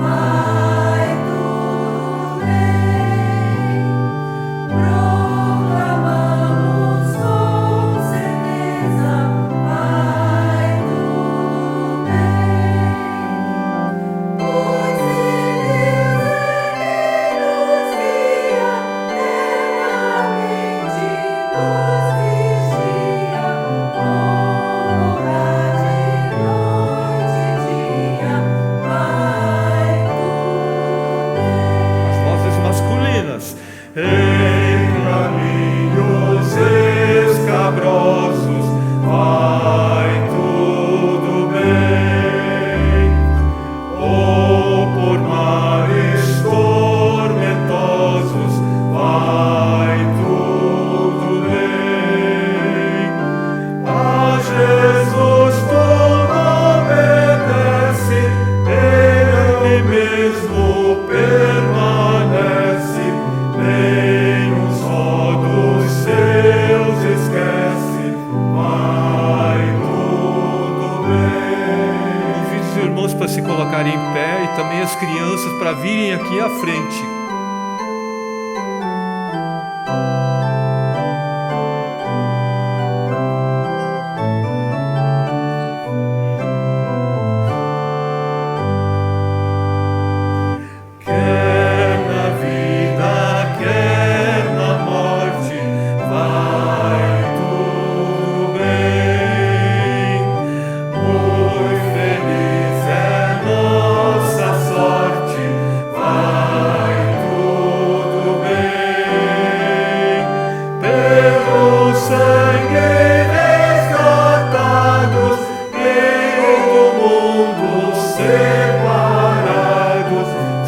vai tudo bem. Proclamamos com certeza, vai tudo bem. Pois para se colocarem em pé e também as crianças para virem aqui à frente. Quer na vida, quer na morte, vai tudo bem. Muito feliz é nossa sorte, vai tudo bem. Pelo sangue resgatados, em outro mundo separados,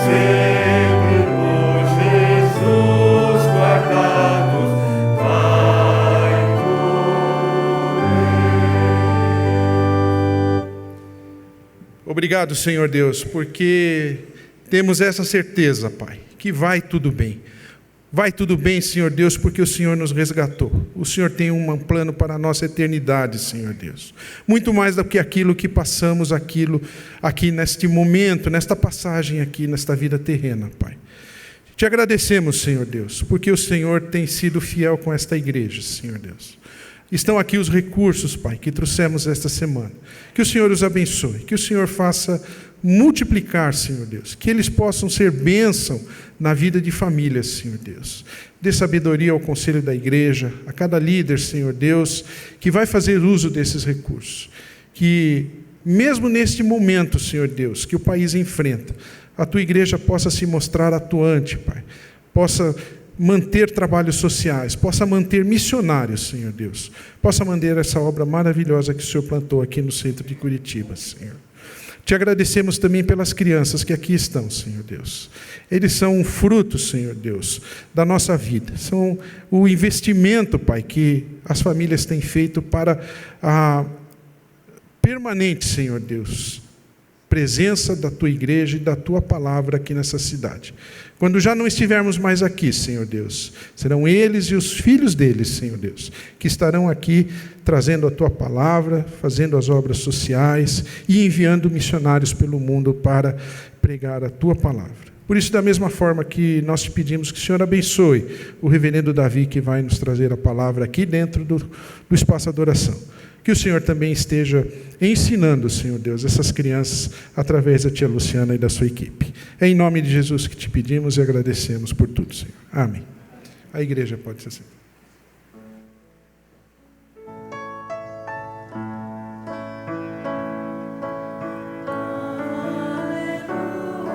sempre por Jesus guardados, vai tudo bem. Obrigado, Senhor Deus, porque temos essa certeza, Pai, que vai tudo bem. Vai tudo bem, Senhor Deus, porque o Senhor nos resgatou. O Senhor tem um plano para a nossa eternidade, Senhor Deus. Muito mais do que aquilo que passamos aqui neste momento, nesta passagem aqui, nesta vida terrena, Pai. Te agradecemos, Senhor Deus, porque o Senhor tem sido fiel com esta igreja, Senhor Deus. Estão aqui os recursos, Pai, que trouxemos esta semana. Que o Senhor os abençoe, que o Senhor faça multiplicar, Senhor Deus, que eles possam ser bênção na vida de famílias, Senhor Deus. Dê sabedoria ao conselho da igreja, a cada líder, Senhor Deus, que vai fazer uso desses recursos. Que, mesmo neste momento, Senhor Deus, que o país enfrenta, a tua igreja possa se mostrar atuante, Pai. Possa manter trabalhos sociais, possa manter missionários, Senhor Deus. Possa manter essa obra maravilhosa que o Senhor plantou aqui no centro de Curitiba, Senhor. Te agradecemos também pelas crianças que aqui estão, Senhor Deus. Eles são um fruto, Senhor Deus, da nossa vida. São o investimento, Pai, que as famílias têm feito para a permanente, Senhor Deus, presença da Tua igreja e da Tua palavra aqui nessa cidade. Quando já não estivermos mais aqui, Senhor Deus, serão eles e os filhos deles, Senhor Deus, que estarão aqui trazendo a Tua palavra, fazendo as obras sociais e enviando missionários pelo mundo para pregar a Tua palavra. Por isso, da mesma forma que nós te pedimos que o Senhor abençoe o reverendo Davi, que vai nos trazer a palavra aqui dentro do espaço de adoração. Que o Senhor também esteja ensinando, Senhor Deus, essas crianças através da tia Luciana e da sua equipe. É em nome de Jesus que te pedimos e agradecemos por tudo, Senhor. Amém. A igreja pode ser assim. Aleluia.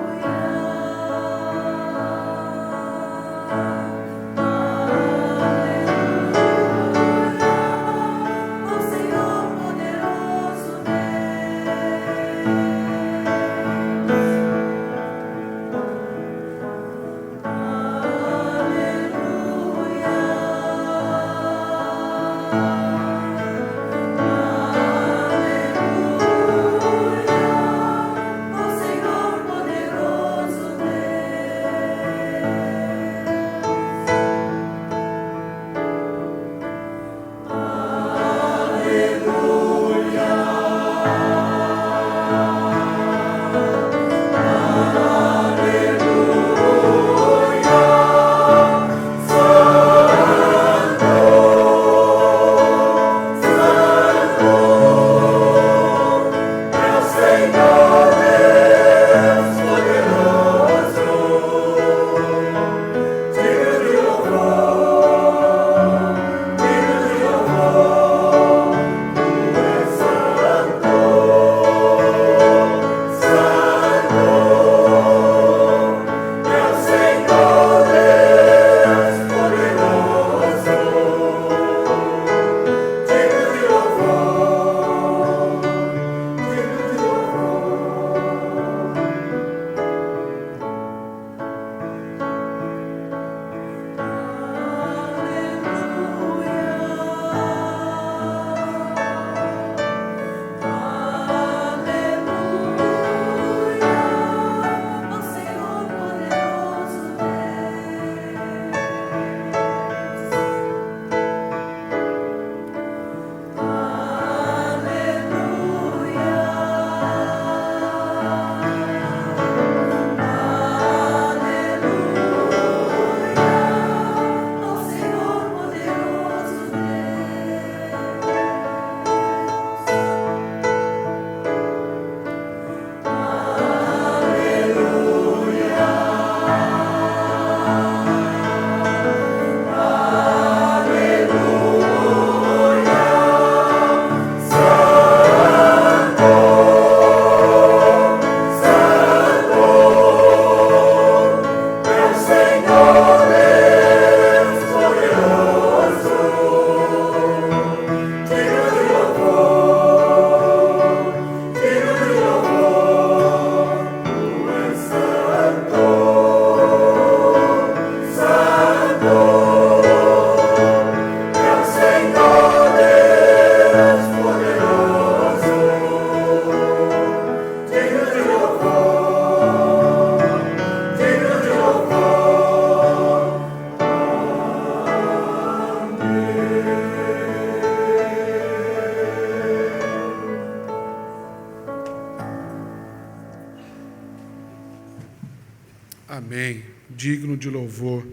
Amém. Digno de louvor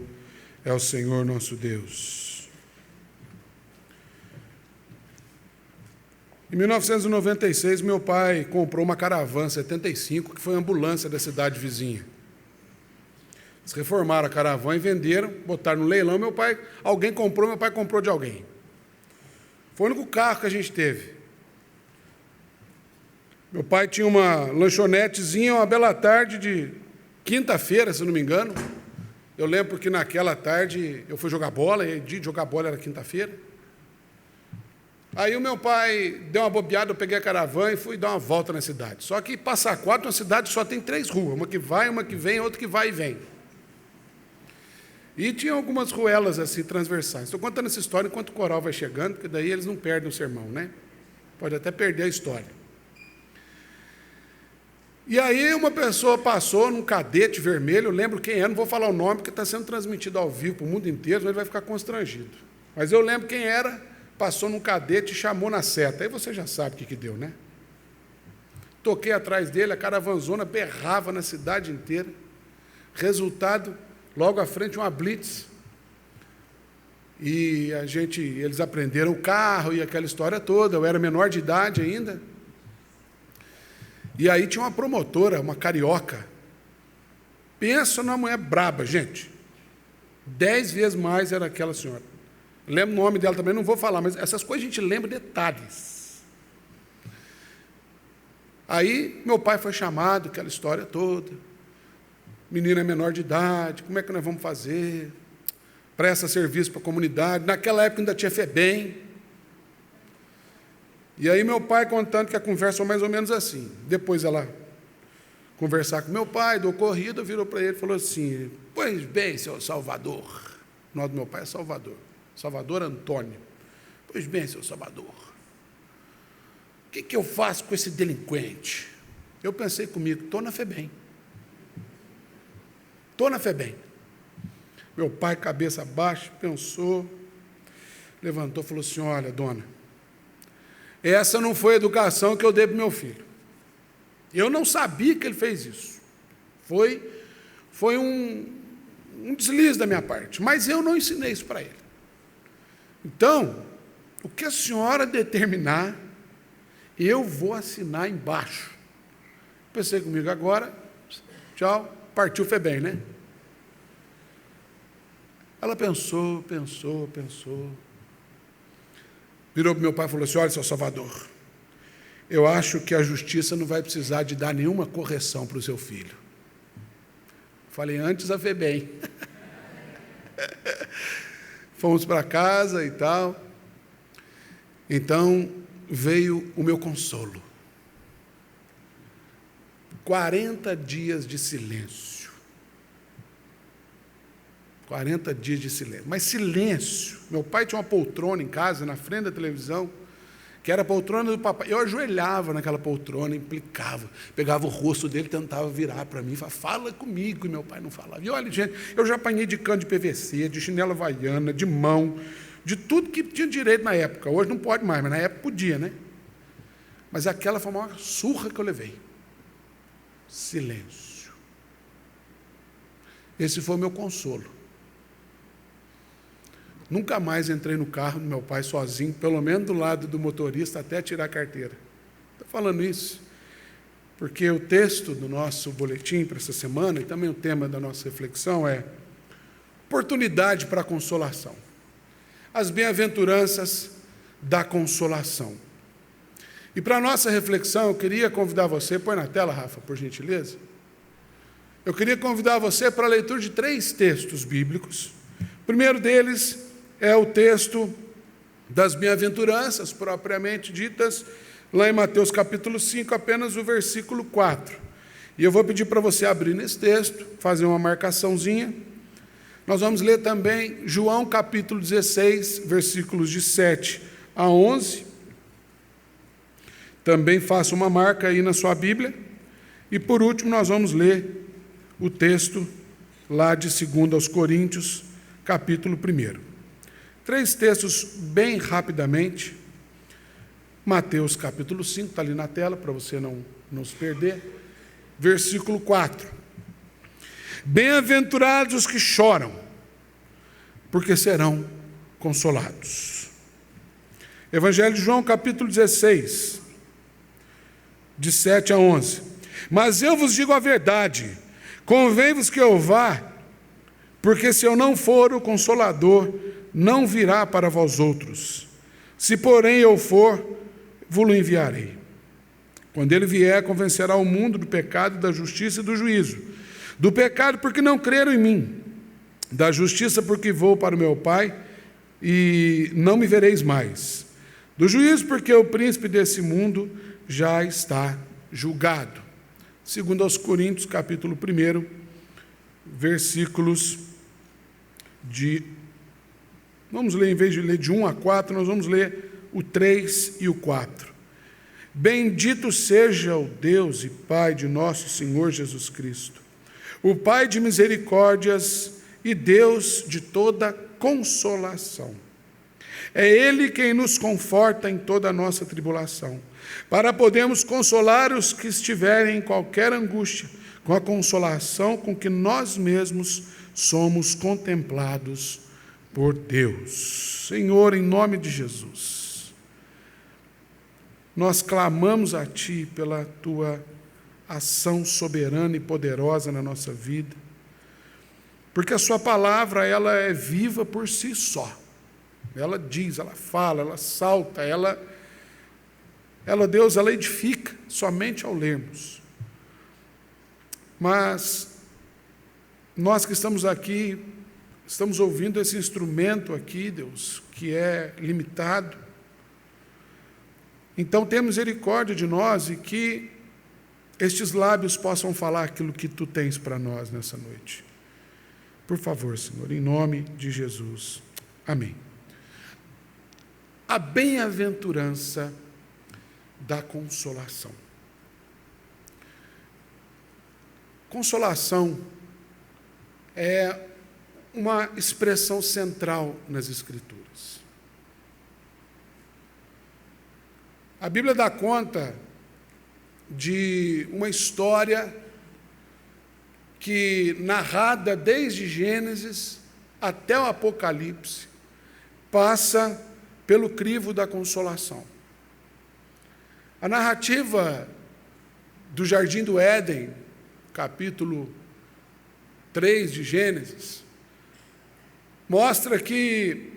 é o Senhor nosso Deus. Em 1996, meu pai comprou uma Caravan 75, que foi a ambulância da cidade vizinha. Eles reformaram a Caravan e venderam, botaram no leilão. Alguém comprou, meu pai comprou de alguém. Foi o único carro que a gente teve. Meu pai tinha uma lanchonetezinha, uma bela tarde de quinta-feira, se não me engano. Eu lembro que naquela tarde eu fui jogar bola, e o dia de jogar bola era quinta-feira. Aí o meu pai deu uma bobeada, eu peguei a Caravan e fui dar uma volta na cidade. Só que Passa Quatro, uma cidade só tem 3 ruas, uma que vai, uma que vem, outra que vai e vem. E tinha algumas ruelas assim transversais. Estou contando essa história enquanto o coral vai chegando, porque daí eles não perdem o sermão, né? Pode até perder a história. E aí uma pessoa passou num Cadete vermelho, eu lembro quem era, não vou falar o nome, porque está sendo transmitido ao vivo para o mundo inteiro, mas ele vai ficar constrangido. Mas eu lembro quem era, passou num Cadete e chamou na seta. Aí você já sabe o que deu, né? Toquei atrás dele, a caravanzona berrava na cidade inteira. Resultado, logo à frente uma blitz. E eles aprenderam o carro e aquela história toda. Eu era menor de idade ainda. E aí tinha uma promotora, uma carioca. Pensa numa mulher braba, gente. 10 vezes mais era aquela senhora. Lembro o nome dela também, não vou falar, mas essas coisas a gente lembra detalhes. Aí meu pai foi chamado, aquela história toda. Menina menor de idade, como é que nós vamos fazer? Presta serviço para a comunidade. Naquela época ainda tinha FEBEM. E aí meu pai contando que a conversa foi mais ou menos assim. Depois ela conversar com meu pai, do ocorrido, virou para ele e falou assim: pois bem, seu Salvador. O nome do meu pai é Salvador. Salvador Antônio. Pois bem, seu Salvador. O que eu faço com esse delinquente? Eu pensei comigo, estou na FEBEM. Estou na FEBEM. Meu pai, cabeça baixa, pensou, levantou e falou assim: olha, dona, essa não foi a educação que eu dei para o meu filho. Eu não sabia que ele fez isso. Foi um deslize da minha parte, mas eu não ensinei isso para ele. Então, o que a senhora determinar, eu vou assinar embaixo. Pensei comigo agora, tchau, partiu FEBEM, né? Ela pensou. Virou para o meu pai e falou assim: olha, seu Salvador, eu acho que a justiça não vai precisar de dar nenhuma correção para o seu filho. Falei, antes a FEBEM. Fomos para casa e tal. Então veio o meu consolo. 40 dias de silêncio. 40 dias de silêncio. Mas silêncio. Meu pai tinha uma poltrona em casa, na frente da televisão, que era a poltrona do papai. Eu ajoelhava naquela poltrona, implicava. Pegava o rosto dele, tentava virar para mim, falava, fala comigo. E meu pai não falava. E olha, gente, eu já apanhei de cano de PVC, de chinela havaiana, de mão, de tudo que tinha direito na época. Hoje não pode mais, mas na época podia, né? Mas aquela foi uma surra que eu levei. Silêncio. Esse foi o meu consolo. Nunca mais entrei no carro do meu pai sozinho, pelo menos do lado do motorista, até tirar a carteira. Estou falando isso porque o texto do nosso boletim para essa semana, e também o tema da nossa reflexão, é oportunidade para a consolação. As bem-aventuranças da consolação. E para a nossa reflexão, eu queria convidar você, põe na tela, Rafa, por gentileza. Eu queria convidar você para a leitura de 3 textos bíblicos. O primeiro deles é o texto das bem-aventuranças, propriamente ditas, lá em Mateus capítulo 5, apenas o versículo 4. E eu vou pedir para você abrir nesse texto, fazer uma marcaçãozinha. Nós vamos ler também João capítulo 16, versículos de 7 a 11. Também faça uma marca aí na sua Bíblia. E por último, nós vamos ler o texto lá de 2 aos Coríntios, capítulo 1. 3 textos bem rapidamente. Mateus capítulo 5, está ali na tela, para você não se perder. Versículo 4. Bem-aventurados os que choram, porque serão consolados. Evangelho de João, capítulo 16, de 7 a 11. Mas eu vos digo a verdade, convém-vos que eu vá, porque se eu não for, o Consolador não virá para vós outros. Se, porém, eu for, vos-lo enviarei. Quando ele vier, convencerá o mundo do pecado, da justiça e do juízo. Do pecado, porque não creram em mim. Da justiça, porque vou para o meu Pai e não me vereis mais. Do juízo, porque o príncipe desse mundo já está julgado. Segundo aos Coríntios, capítulo 1, versículos de... Vamos ler, em vez de ler de 1 a 4, nós vamos ler o 3 e o 4. Bendito seja o Deus e Pai de nosso Senhor Jesus Cristo, o Pai de misericórdias e Deus de toda consolação. É Ele quem nos conforta em toda a nossa tribulação, para podermos consolar os que estiverem em qualquer angústia, com a consolação com que nós mesmos somos contemplados por Deus. Senhor, em nome de Jesus, nós clamamos a Ti pela Tua ação soberana e poderosa na nossa vida, porque a Sua palavra, ela é viva por si só. Ela diz, ela fala, ela salta, ela, Deus, ela edifica somente ao lermos. Mas nós que estamos aqui, estamos ouvindo esse instrumento aqui, Deus, que é limitado. Então, tenha misericórdia de nós e que estes lábios possam falar aquilo que Tu tens para nós nessa noite. Por favor, Senhor, em nome de Jesus. Amém. A bem-aventurança da consolação. Consolação é uma expressão central nas Escrituras. A Bíblia dá conta de uma história que, narrada desde Gênesis até o Apocalipse, passa pelo crivo da consolação. A narrativa do Jardim do Éden, capítulo 3 de Gênesis, mostra que,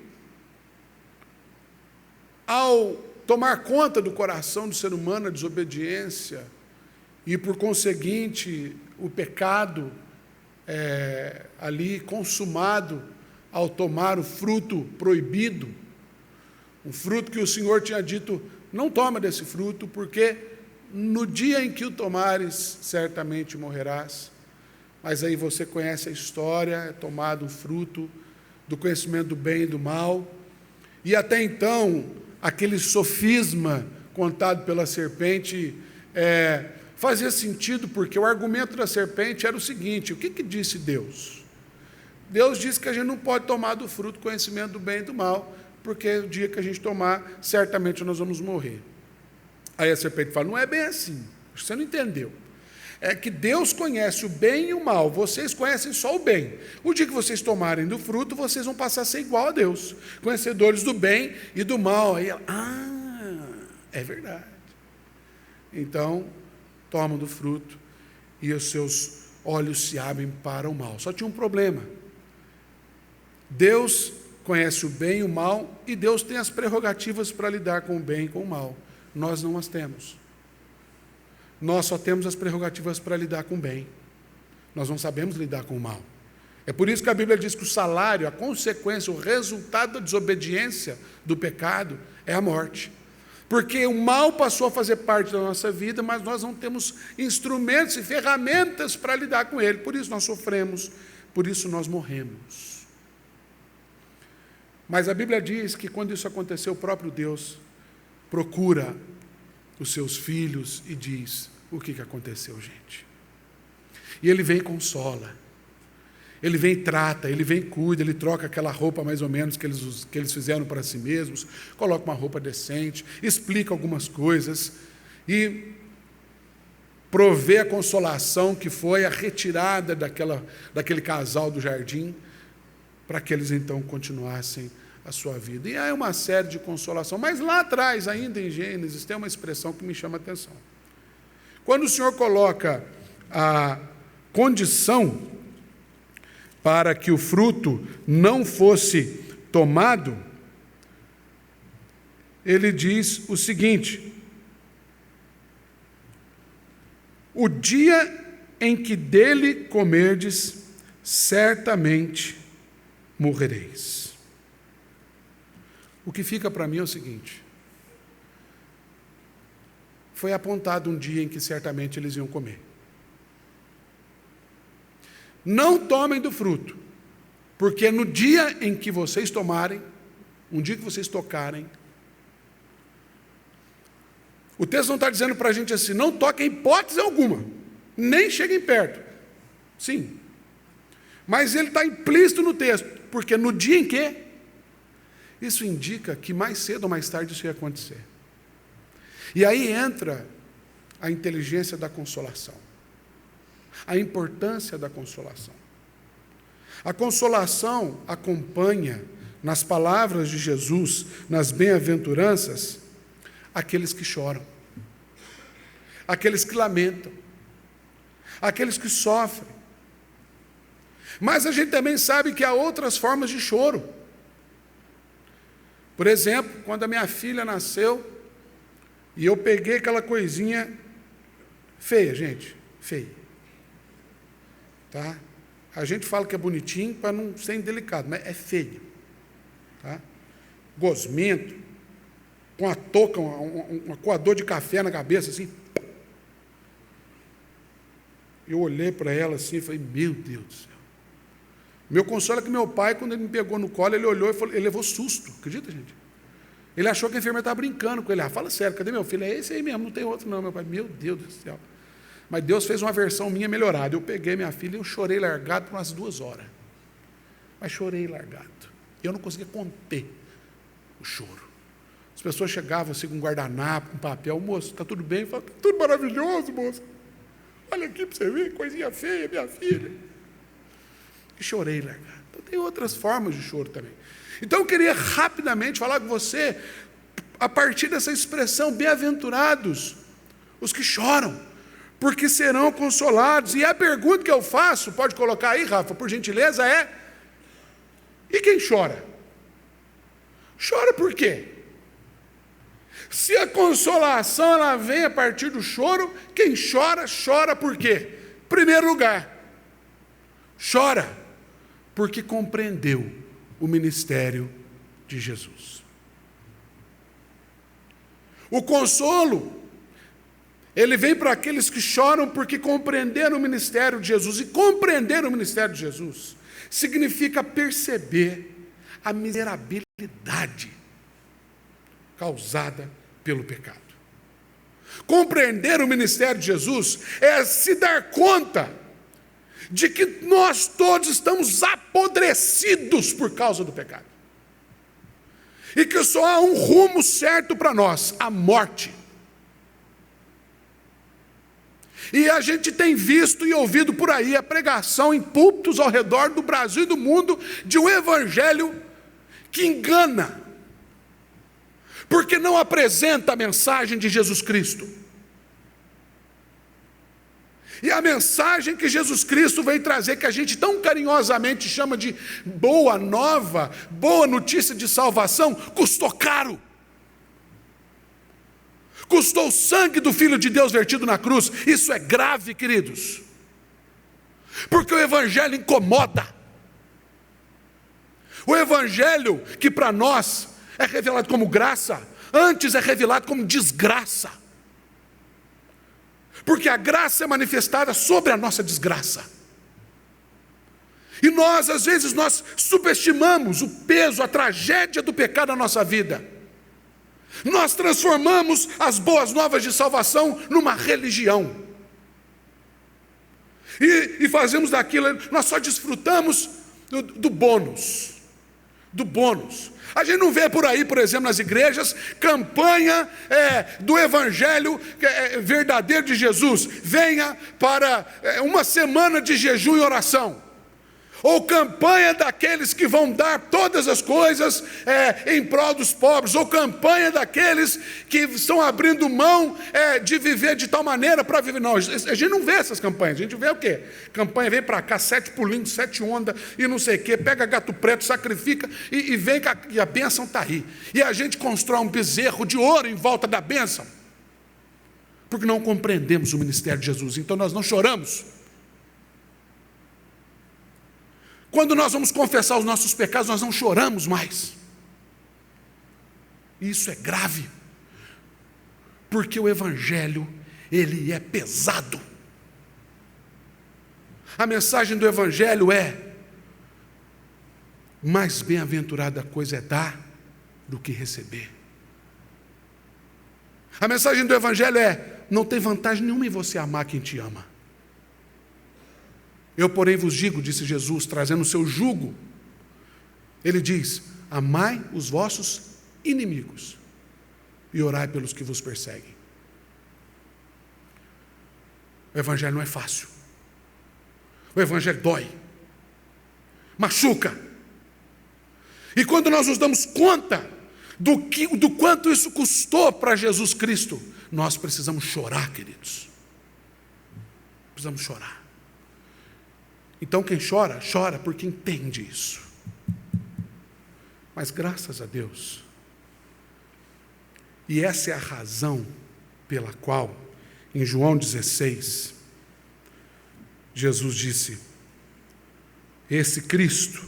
ao tomar conta do coração do ser humano a desobediência e, por conseguinte, o pecado ali consumado ao tomar o fruto proibido, um fruto que o Senhor tinha dito, não toma desse fruto, porque no dia em que o tomares, certamente morrerás. Mas aí você conhece a história, é tomado o fruto do conhecimento do bem e do mal, e até então, aquele sofisma contado pela serpente fazia sentido, porque o argumento da serpente era o seguinte: o que disse Deus? Deus disse que a gente não pode tomar do fruto do conhecimento do bem e do mal, porque o dia que a gente tomar, certamente nós vamos morrer. Aí a serpente fala, não é bem assim, você não entendeu. É que Deus conhece o bem e o mal, vocês conhecem só o bem. O dia que vocês tomarem do fruto, vocês vão passar a ser igual a Deus, conhecedores do bem e do mal. Aí ela, é verdade. Então, tomam do fruto e os seus olhos se abrem para o mal. Só tinha um problema. Deus conhece o bem e o mal, e Deus tem as prerrogativas para lidar com o bem e com o mal. Nós não as temos. Nós só temos as prerrogativas para lidar com o bem. Nós não sabemos lidar com o mal. É por isso que a Bíblia diz que o salário, a consequência, o resultado da desobediência do pecado é a morte. Porque o mal passou a fazer parte da nossa vida, mas nós não temos instrumentos e ferramentas para lidar com ele. Por isso nós sofremos, por isso nós morremos. Mas a Bíblia diz que quando isso aconteceu, o próprio Deus procura os seus filhos e diz, o que aconteceu, gente? E ele vem e consola, ele vem e trata, ele vem e cuida, ele troca aquela roupa mais ou menos que eles fizeram para si mesmos, coloca uma roupa decente, explica algumas coisas, e prover a consolação que foi a retirada daquele casal do jardim, para que eles então continuassem a sua vida. E aí uma série de consolação. Mas lá atrás, ainda em Gênesis, tem uma expressão que me chama a atenção. Quando o Senhor coloca a condição para que o fruto não fosse tomado, ele diz o seguinte: o dia em que dele comerdes, certamente morrereis. O que fica para mim é o seguinte: foi apontado um dia em que certamente eles iam comer. Não tomem do fruto, porque no dia em que vocês tomarem, um dia que vocês tocarem, o texto não está dizendo para a gente assim, não toquem hipótese alguma, nem cheguem perto. Sim, mas ele está implícito no texto, porque no dia em que, isso indica que mais cedo ou mais tarde isso ia acontecer. E aí entra a inteligência da consolação, a importância da consolação. A consolação acompanha, nas palavras de Jesus, nas bem-aventuranças, aqueles que choram, aqueles que lamentam, aqueles que sofrem. Mas a gente também sabe que há outras formas de choro. Por exemplo, quando a minha filha nasceu, e eu peguei aquela coisinha feia, gente, feia. Tá? A gente fala que é bonitinho para não ser indelicado, mas é feio. Tá? Gosmento, com a touca, um coador de café na cabeça, assim. Eu olhei para ela assim e falei, meu Deus do céu. Meu consolo é que meu pai, quando ele me pegou no colo, ele olhou e falou, ele levou susto, acredita, gente? Ele achou que a enfermeira estava brincando com ele. Fala sério, cadê meu filho? É esse aí mesmo, não tem outro não, meu pai. Meu Deus do céu. Mas Deus fez uma versão minha melhorada. Eu peguei minha filha e eu chorei largado por umas 2 horas. Mas chorei largado. Eu não conseguia conter o choro. As pessoas chegavam assim com um guardanapo, com papel. Moço, está tudo bem? Eu falava, está tudo maravilhoso, moço. Olha aqui para você ver, coisinha feia, minha filha. E chorei largado. Então tem outras formas de choro também. Então eu queria rapidamente falar com você, a partir dessa expressão, bem-aventurados os que choram, porque serão consolados. E a pergunta que eu faço, pode colocar aí, Rafa, por gentileza, é: e quem chora? Chora por quê? Se a consolação ela vem a partir do choro, quem chora, chora por quê? Em primeiro lugar, chora porque compreendeu o ministério de Jesus. O consolo, ele vem para aqueles que choram porque compreenderam o ministério de Jesus. E compreender o ministério de Jesus significa perceber a miserabilidade causada pelo pecado. Compreender o ministério de Jesus é se dar conta de que nós todos estamos apodrecidos por causa do pecado. E que só há um rumo certo para nós, a morte. E a gente tem visto e ouvido por aí a pregação em púlpitos ao redor do Brasil e do mundo de um evangelho que engana, porque não apresenta a mensagem de Jesus Cristo. E a mensagem que Jesus Cristo veio trazer, que a gente tão carinhosamente chama de boa nova, boa notícia de salvação, custou caro. Custou o sangue do Filho de Deus vertido na cruz. Isso é grave, queridos. Porque o Evangelho incomoda. O Evangelho, que para nós é revelado como graça, antes é revelado como desgraça. Porque a graça é manifestada sobre a nossa desgraça. E nós, às vezes, nós subestimamos o peso, a tragédia do pecado na nossa vida. Nós transformamos as boas novas de salvação numa religião. E fazemos daquilo, nós só desfrutamos do bônus. do bônus. A gente não vê por aí, por exemplo, nas igrejas, campanha do Evangelho verdadeiro de Jesus. Venha para uma semana de jejum e oração. Ou campanha daqueles que vão dar todas as coisas em prol dos pobres. Ou campanha daqueles que estão abrindo mão de viver de tal maneira para viver. Não, a gente não vê essas campanhas. A gente vê o quê? Campanha vem para cá, 7 pulinhos, 7 ondas e não sei o quê. Pega gato preto, sacrifica e vem e a bênção está aí. E a gente constrói um bezerro de ouro em volta da bênção. Porque não compreendemos o ministério de Jesus. Então nós não choramos. Quando nós vamos confessar os nossos pecados, nós não choramos mais. Isso é grave. Porque o Evangelho, ele é pesado. A mensagem do Evangelho é: mais bem-aventurada coisa é dar do que receber. A mensagem do Evangelho é: não tem vantagem nenhuma em você amar quem te ama. Eu, porém, vos digo, disse Jesus, trazendo o seu jugo. Ele diz: amai os vossos inimigos e orai pelos que vos perseguem. O Evangelho não é fácil. O Evangelho dói, machuca. E quando nós nos damos conta do quanto isso custou para Jesus Cristo, nós precisamos chorar, queridos. Precisamos chorar. Então quem chora, chora porque entende isso. Mas graças a Deus, e essa é a razão pela qual, em João 16, Jesus disse: esse Cristo,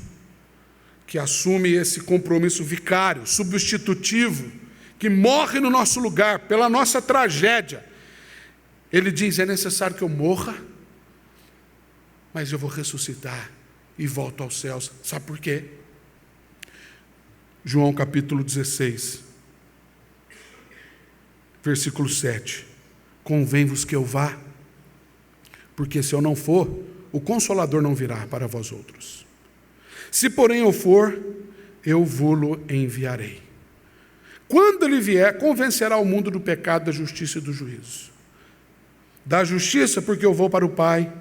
que assume esse compromisso vicário, substitutivo, que morre no nosso lugar, pela nossa tragédia, ele diz: é necessário que eu morra, mas eu vou ressuscitar e volto aos céus. Sabe por quê? João capítulo 16, versículo 7. Convém-vos que eu vá, porque se eu não for, o Consolador não virá para vós outros. Se porém eu for, eu vô-lo enviarei. Quando ele vier, convencerá o mundo do pecado, da justiça e do juízo. Da justiça, porque eu vou para o Pai,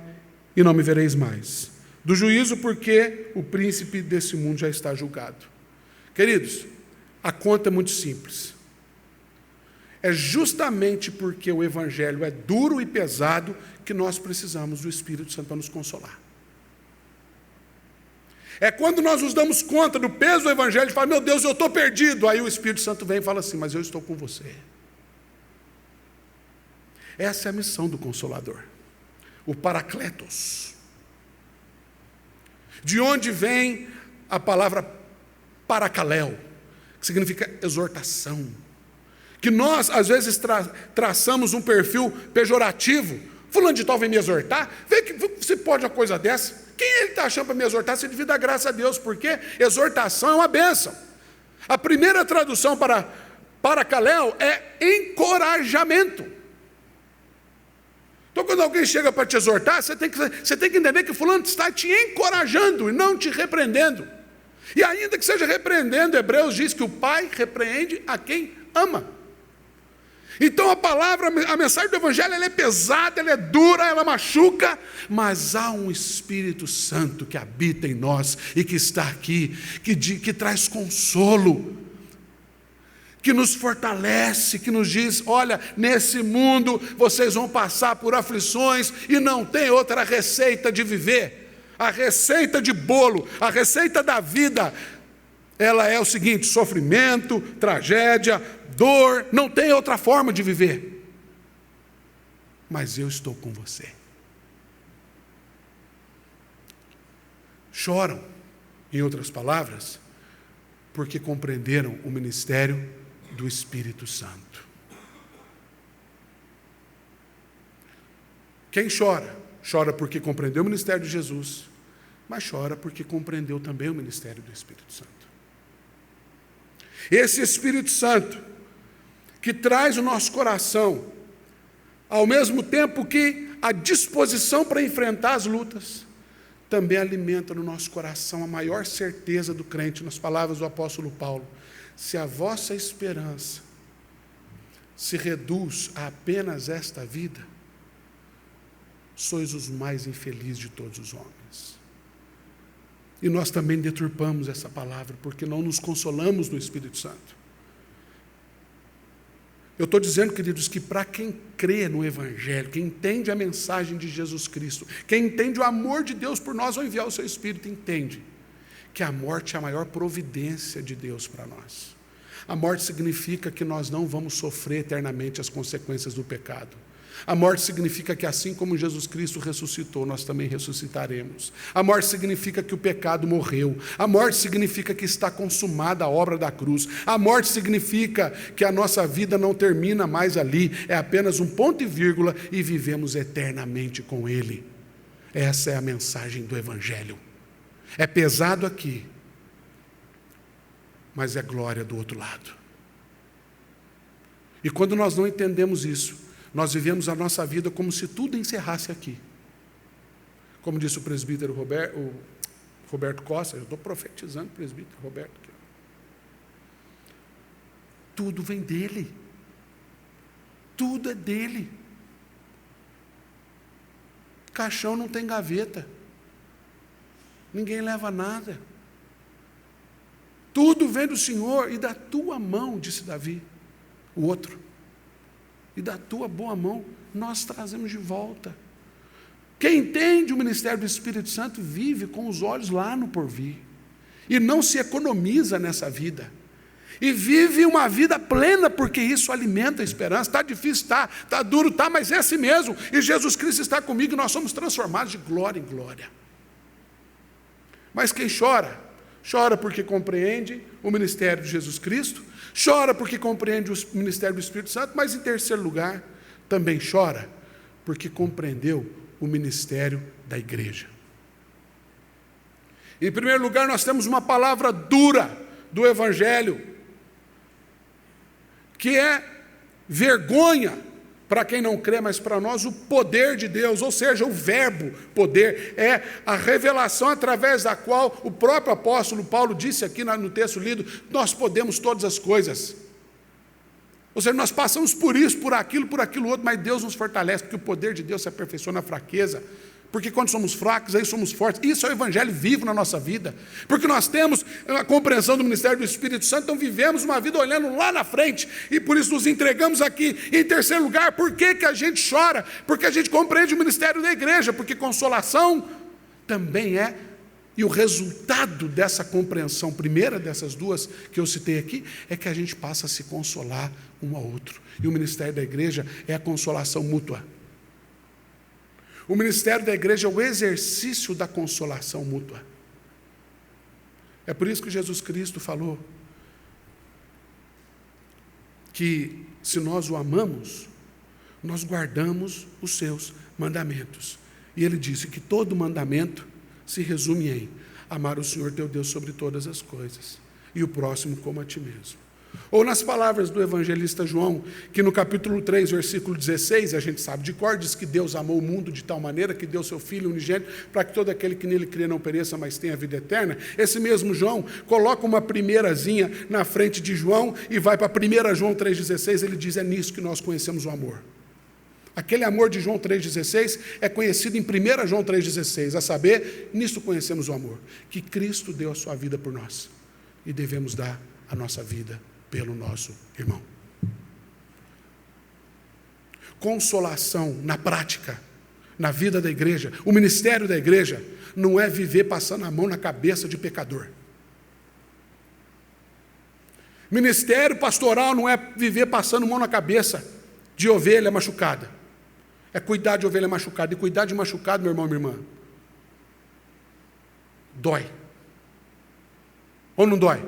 e não me vereis mais. Do juízo, porque o príncipe desse mundo já está julgado. Queridos, a conta é muito simples. É justamente porque o Evangelho é duro e pesado que nós precisamos do Espírito Santo para nos consolar. É quando nós nos damos conta do peso do Evangelho e falamos: meu Deus, eu estou perdido. Aí o Espírito Santo vem e fala assim: mas eu estou com você. Essa é a missão do Consolador. O Paracletos. De onde vem a palavra paracaléu, que significa exortação. Que nós, às vezes, traçamos um perfil pejorativo. Fulano de tal vem me exortar. Vê que você pode uma coisa dessa. Quem ele está achando para me exortar? Você devia dar graça a Deus, porque exortação é uma bênção. A primeira tradução para paracaléu é encorajamento. Então, quando alguém chega para te exortar, você tem que entender que fulano está te encorajando e não te repreendendo. E ainda que seja repreendendo, Hebreus diz que o Pai repreende a quem ama. Então a mensagem do Evangelho, ela é pesada, ela é dura, ela machuca, mas há um Espírito Santo que habita em nós e que está aqui, que traz consolo, que nos fortalece, que nos diz: olha, nesse mundo vocês vão passar por aflições e não tem outra receita de viver. A receita de bolo, a receita da vida, ela é o seguinte: sofrimento, tragédia, dor, não tem outra forma de viver. Mas eu estou com você. Choram, em outras palavras, porque compreenderam o ministério do Espírito Santo. Quem chora? Chora porque compreendeu o ministério de Jesus, mas chora porque compreendeu também o ministério do Espírito Santo. Esse Espírito Santo, que traz o nosso coração, ao mesmo tempo que a disposição para enfrentar as lutas, também alimenta no nosso coração a maior certeza do crente, nas palavras do apóstolo Paulo: se a vossa esperança se reduz a apenas esta vida, sois os mais infelizes de todos os homens. E nós também deturpamos essa palavra, porque não nos consolamos no Espírito Santo. Eu estou dizendo, queridos, que para quem crê no Evangelho, quem entende a mensagem de Jesus Cristo, quem entende o amor de Deus por nós ao enviar o seu Espírito, entende que a morte é a maior providência de Deus para nós. A morte significa que nós não vamos sofrer eternamente as consequências do pecado. A morte significa que assim como Jesus Cristo ressuscitou, nós também ressuscitaremos. A morte significa que o pecado morreu. A morte significa que está consumada a obra da cruz. A morte significa que a nossa vida não termina mais ali, é apenas um ponto e vírgula e vivemos eternamente com Ele. Essa é a mensagem do Evangelho. É pesado aqui, mas é glória do outro lado. E quando nós não entendemos isso, nós vivemos a nossa vida como se tudo encerrasse aqui. Como disse o presbítero Roberto Costa, eu estou profetizando o presbítero Roberto aqui. Tudo vem dele. Tudo é dele. Caixão não tem gaveta. Ninguém leva nada. Tudo vem do Senhor e da tua mão, disse Davi, o outro. E da tua boa mão nós trazemos de volta. Quem entende o ministério do Espírito Santo vive com os olhos lá no porvir. E não se economiza nessa vida. E vive uma vida plena, porque isso alimenta a esperança. Está difícil, está duro, mas é assim mesmo. E Jesus Cristo está comigo e nós somos transformados de glória em glória. Mas quem chora? Chora porque compreende o ministério de Jesus Cristo, chora porque compreende o ministério do Espírito Santo, mas em terceiro lugar, também chora porque compreendeu o ministério da igreja. Em primeiro lugar, nós temos uma palavra dura do Evangelho, que é vergonha para quem não crê, mas para nós o poder de Deus, ou seja, o verbo poder, é a revelação através da qual o próprio apóstolo Paulo disse aqui no texto lido, nós podemos todas as coisas. Ou seja, nós passamos por isso, por aquilo outro, mas Deus nos fortalece, porque o poder de Deus se aperfeiçoa na fraqueza. Porque quando somos fracos, aí somos fortes. Isso é o Evangelho vivo na nossa vida. Porque nós temos a compreensão do ministério do Espírito Santo, então vivemos uma vida olhando lá na frente, e por isso nos entregamos aqui. Em terceiro lugar, por que a gente chora? Porque a gente compreende o ministério da igreja, porque consolação também é, e o resultado dessa compreensão, primeira dessas duas que eu citei aqui, é que a gente passa a se consolar um ao outro. E o ministério da igreja é a consolação mútua. O ministério da igreja é o exercício da consolação mútua. É por isso que Jesus Cristo falou que se nós o amamos, nós guardamos os seus mandamentos. E ele disse que todo mandamento se resume em amar o Senhor teu Deus sobre todas as coisas e o próximo como a ti mesmo. Ou nas palavras do evangelista João, que no capítulo 3, versículo 16, a gente sabe de cor, diz que Deus amou o mundo de tal maneira que deu seu Filho unigênito para que todo aquele que nele crê não pereça, mas tenha vida eterna. Esse mesmo João coloca uma primeirazinha na frente de João e vai para 1 João 3,16, ele diz, é nisso que nós conhecemos o amor. Aquele amor de João 3,16 é conhecido em 1 João 3,16, a saber, nisso conhecemos o amor, que Cristo deu a sua vida por nós e devemos dar a nossa vida pelo nosso irmão. Consolação na prática, na vida da igreja, o ministério da igreja não é viver passando a mão na cabeça de pecador. Ministério pastoral não é viver passando a mão na cabeça de ovelha machucada. É cuidar de ovelha machucada. E cuidar de machucado, meu irmão, minha irmã, dói. Ou não dói?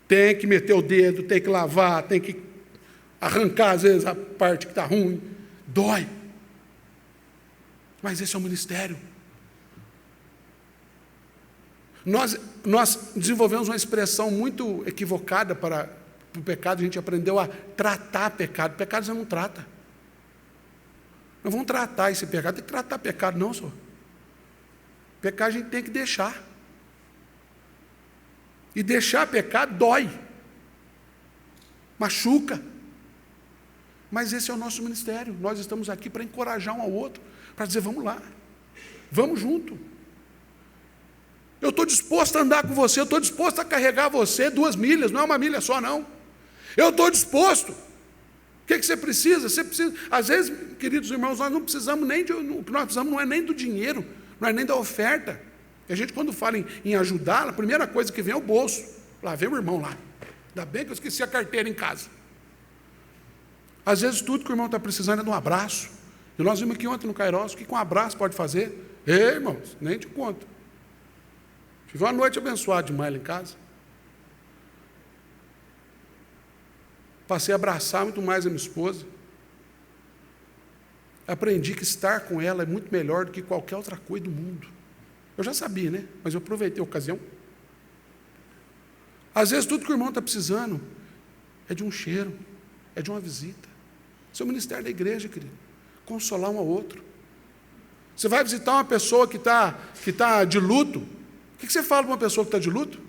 Tem que meter o dedo, tem que lavar, tem que arrancar, às vezes, a parte que está ruim. Dói. Mas esse é o ministério. Nós desenvolvemos uma expressão muito equivocada para o pecado. A gente aprendeu a tratar pecado. Pecado você não trata. Não vamos tratar esse pecado. Tem que tratar pecado, não, senhor. Pecar a gente tem que deixar. E deixar pecar dói. Machuca. Mas esse é o nosso ministério. Nós estamos aqui para encorajar um ao outro, para dizer, vamos lá, vamos junto. Eu estou disposto a andar com você, eu estou disposto a carregar você 2 milhas, não é 1 milha só, não. Eu estou disposto. O que você precisa? Você precisa, às vezes, queridos irmãos, nós não precisamos nem o que nós precisamos não é nem do dinheiro, não é nem da oferta. E a gente, quando fala em ajudar, a primeira coisa que vem é o bolso. Lá vem o irmão lá. Ainda bem que eu esqueci a carteira em casa. Às vezes tudo que o irmão está precisando é de um abraço. E nós vimos aqui ontem no Kairos, o que com um abraço pode fazer? Ei, irmãos, nem te conto. Tive uma noite abençoada demais lá em casa. Passei a abraçar muito mais a minha esposa. Aprendi que estar com ela é muito melhor do que qualquer outra coisa do mundo. Eu já sabia, né? Mas eu aproveitei a ocasião. Às vezes tudo que o irmão está precisando é de um cheiro, é de uma visita. Esse é o ministério da igreja, querido. Consolar um ao outro. Você vai visitar uma pessoa que tá de luto. O que você fala para uma pessoa que está de luto?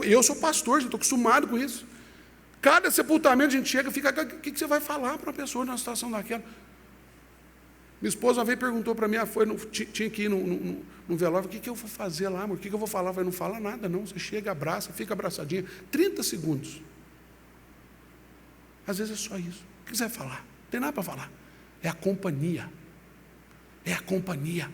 Eu sou pastor, já estou acostumado com isso. Cada sepultamento a gente chega e fica, o que você vai falar para uma pessoa numa situação daquela? Minha esposa uma vez perguntou para mim, tinha que ir no velório, o que eu vou fazer lá, amor? O que eu vou falar? Eu falei, não fala nada não, você chega, abraça, fica abraçadinha, 30 segundos. Às vezes é só isso. O que você vai falar? Não tem nada para falar. É a companhia. É a companhia.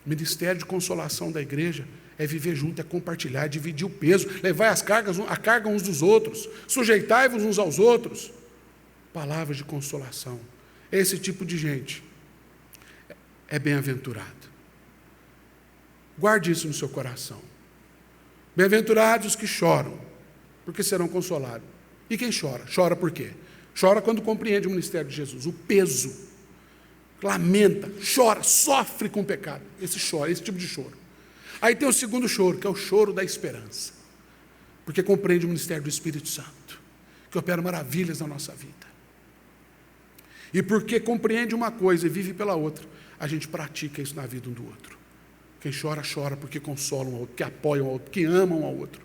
O ministério de consolação da igreja é viver junto, é compartilhar, é dividir o peso, levar a carga uns dos outros, sujeitai-vos uns aos outros. Palavras de consolação. Esse tipo de gente é bem-aventurado. Guarde isso no seu coração. Bem-aventurados os que choram, porque serão consolados. E quem chora? Chora por quê? Chora quando compreende o ministério de Jesus, o peso. Lamenta, chora, sofre com o pecado. Esse tipo de choro. Aí tem o segundo choro, que é o choro da esperança. Porque compreende o ministério do Espírito Santo, que opera maravilhas na nossa vida. E porque compreende uma coisa e vive pela outra, a gente pratica isso na vida um do outro. Quem chora, chora porque consola um ao outro, que apoia um ao outro, que ama um ao outro.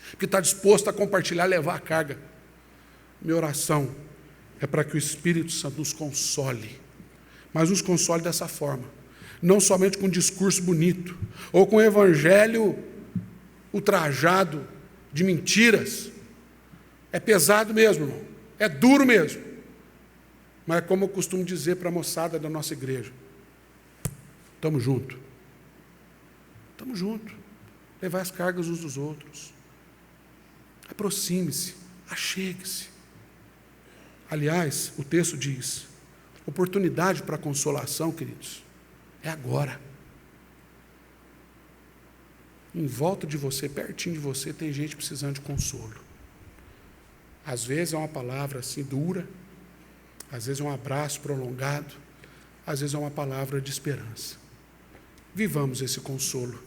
Porque está disposto a compartilhar, levar a carga. Minha oração é para que o Espírito Santo nos console, mas nos console dessa forma, não somente com um discurso bonito, ou com um evangelho ultrajado de mentiras. É pesado mesmo, irmão, é duro mesmo, mas é como eu costumo dizer para a moçada da nossa igreja, estamos juntos, levar as cargas uns dos outros, aproxime-se, achegue-se. Aliás, o texto diz, oportunidade para consolação, queridos, é agora. Em volta de você, pertinho de você, tem gente precisando de consolo. Às vezes é uma palavra assim dura, às vezes é um abraço prolongado, às vezes é uma palavra de esperança. Vivamos esse consolo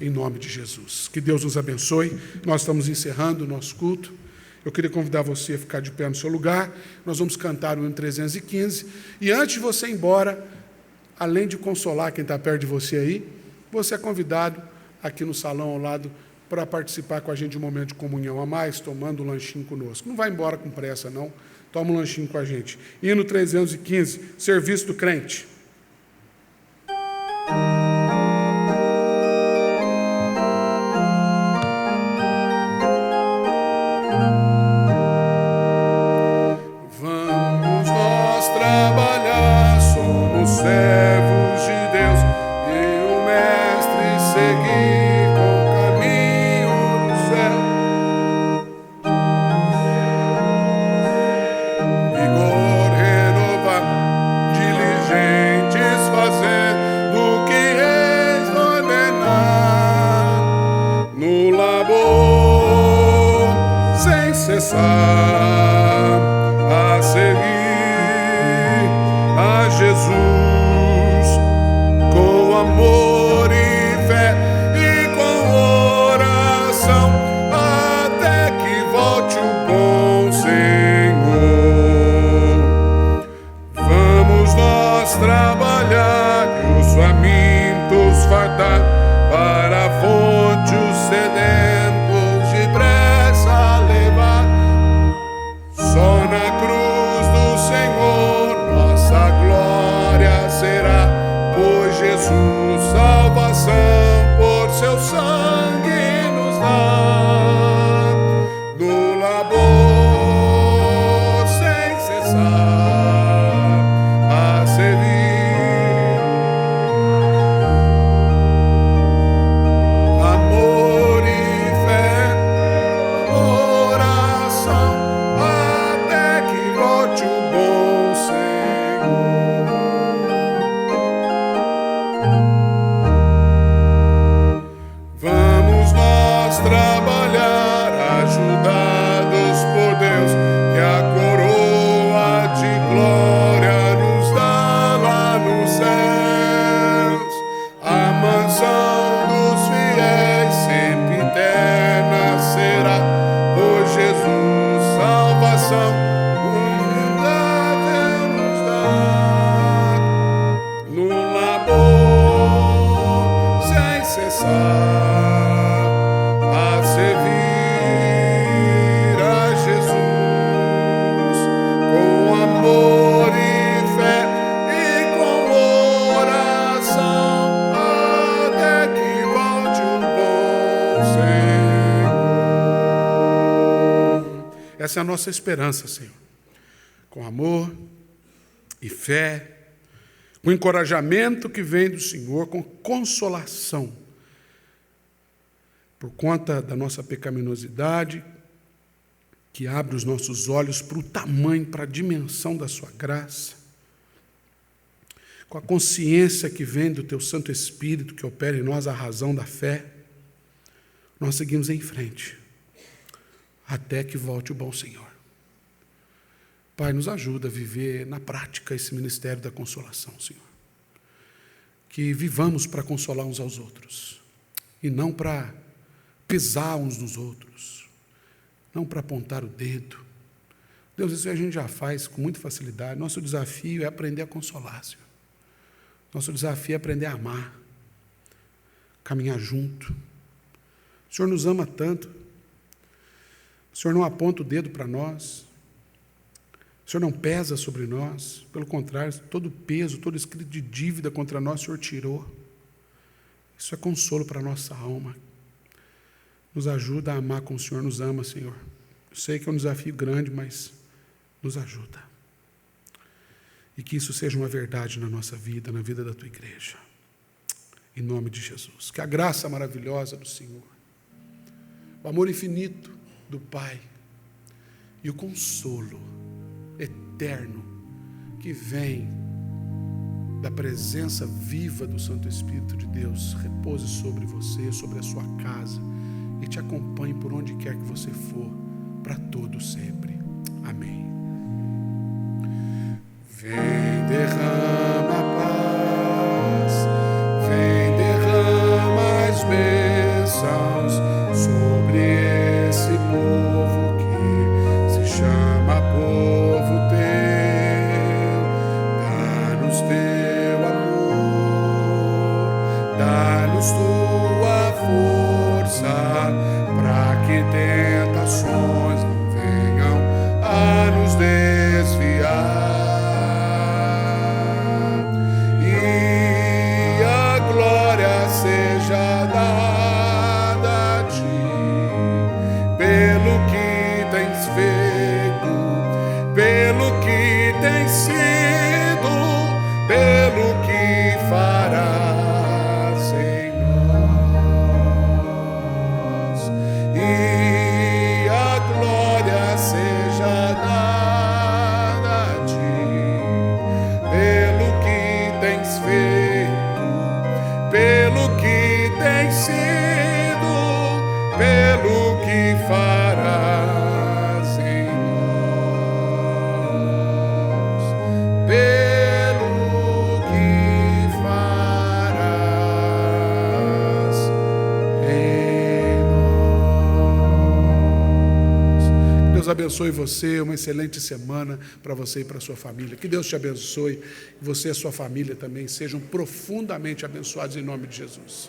em nome de Jesus. Que Deus nos abençoe. Nós estamos encerrando o nosso culto. Eu queria convidar você a ficar de pé no seu lugar. Nós vamos cantar o hino 315. E antes de você ir embora, além de consolar quem está perto de você aí, você é convidado aqui no salão ao lado para participar com a gente de um momento de comunhão a mais, tomando um lanchinho conosco. Não vai embora com pressa, não. Toma um lanchinho com a gente. Hino 315, Serviço do Crente. Servos de Deus e o Mestre seguir com o caminho do céu. Vigor renovar, diligência. Jesus, salvação por seu sangue nos dá, no labor sem cessar a servir. Amor e fé, oração, até que volte o bom Senhor. Vamos nós trabalhar, ajudados por Deus, que a coroa de glória nos dá lá nos céus. A mansão dos fiéis sempre eterna será, por Jesus salvação imutável nos dá, no labor sem cessar a servir a Jesus, com amor e fé e com oração, até que volte o bom Senhor. Essa é a nossa esperança, Senhor. Com amor e fé, com encorajamento que vem do Senhor, com consolação por conta da nossa pecaminosidade, que abre os nossos olhos para o tamanho, para a dimensão da sua graça, com a consciência que vem do teu Santo Espírito, que opera em nós a razão da fé, nós seguimos em frente, até que volte o bom Senhor. Pai, nos ajuda a viver na prática esse ministério da consolação, Senhor. Que vivamos para consolar uns aos outros, e não para pisar uns nos outros, não para apontar o dedo. Deus, isso a gente já faz com muita facilidade. Nosso desafio é aprender a consolar, Senhor. Nosso desafio é aprender a amar, caminhar junto. O Senhor nos ama tanto. O Senhor não aponta o dedo para nós. O Senhor não pesa sobre nós. Pelo contrário, todo peso, todo escrito de dívida contra nós, o Senhor tirou. Isso é consolo para a nossa alma. Nos ajuda a amar como o Senhor nos ama, Senhor. Eu sei que é um desafio grande, mas nos ajuda. E que isso seja uma verdade na nossa vida, na vida da Tua igreja. Em nome de Jesus. Que a graça maravilhosa do Senhor, o amor infinito do Pai e o consolo eterno que vem da presença viva do Santo Espírito de Deus repouse sobre você, sobre a sua casa, e te acompanhe por onde quer que você for, para todo sempre. Amém. Vem, derrama a paz, vem, derrama as bênçãos sobre esse povo que se chama povo teu. Dá-nos teu amor, dá-nos tua força, para que tentações não venham a nos desviar. E a glória seja dada a ti, pelo que tens feito, pelo que tens sido, pelo que farás em nós. E a glória seja dada a ti, pelo que tens feito, pelo que tens sido, pelo que farás em nós, pelo que farás em nós. Que Deus abençoe você, uma excelente semana para você e para a sua família. Que Deus te abençoe, que você e a sua família também sejam profundamente abençoados em nome de Jesus.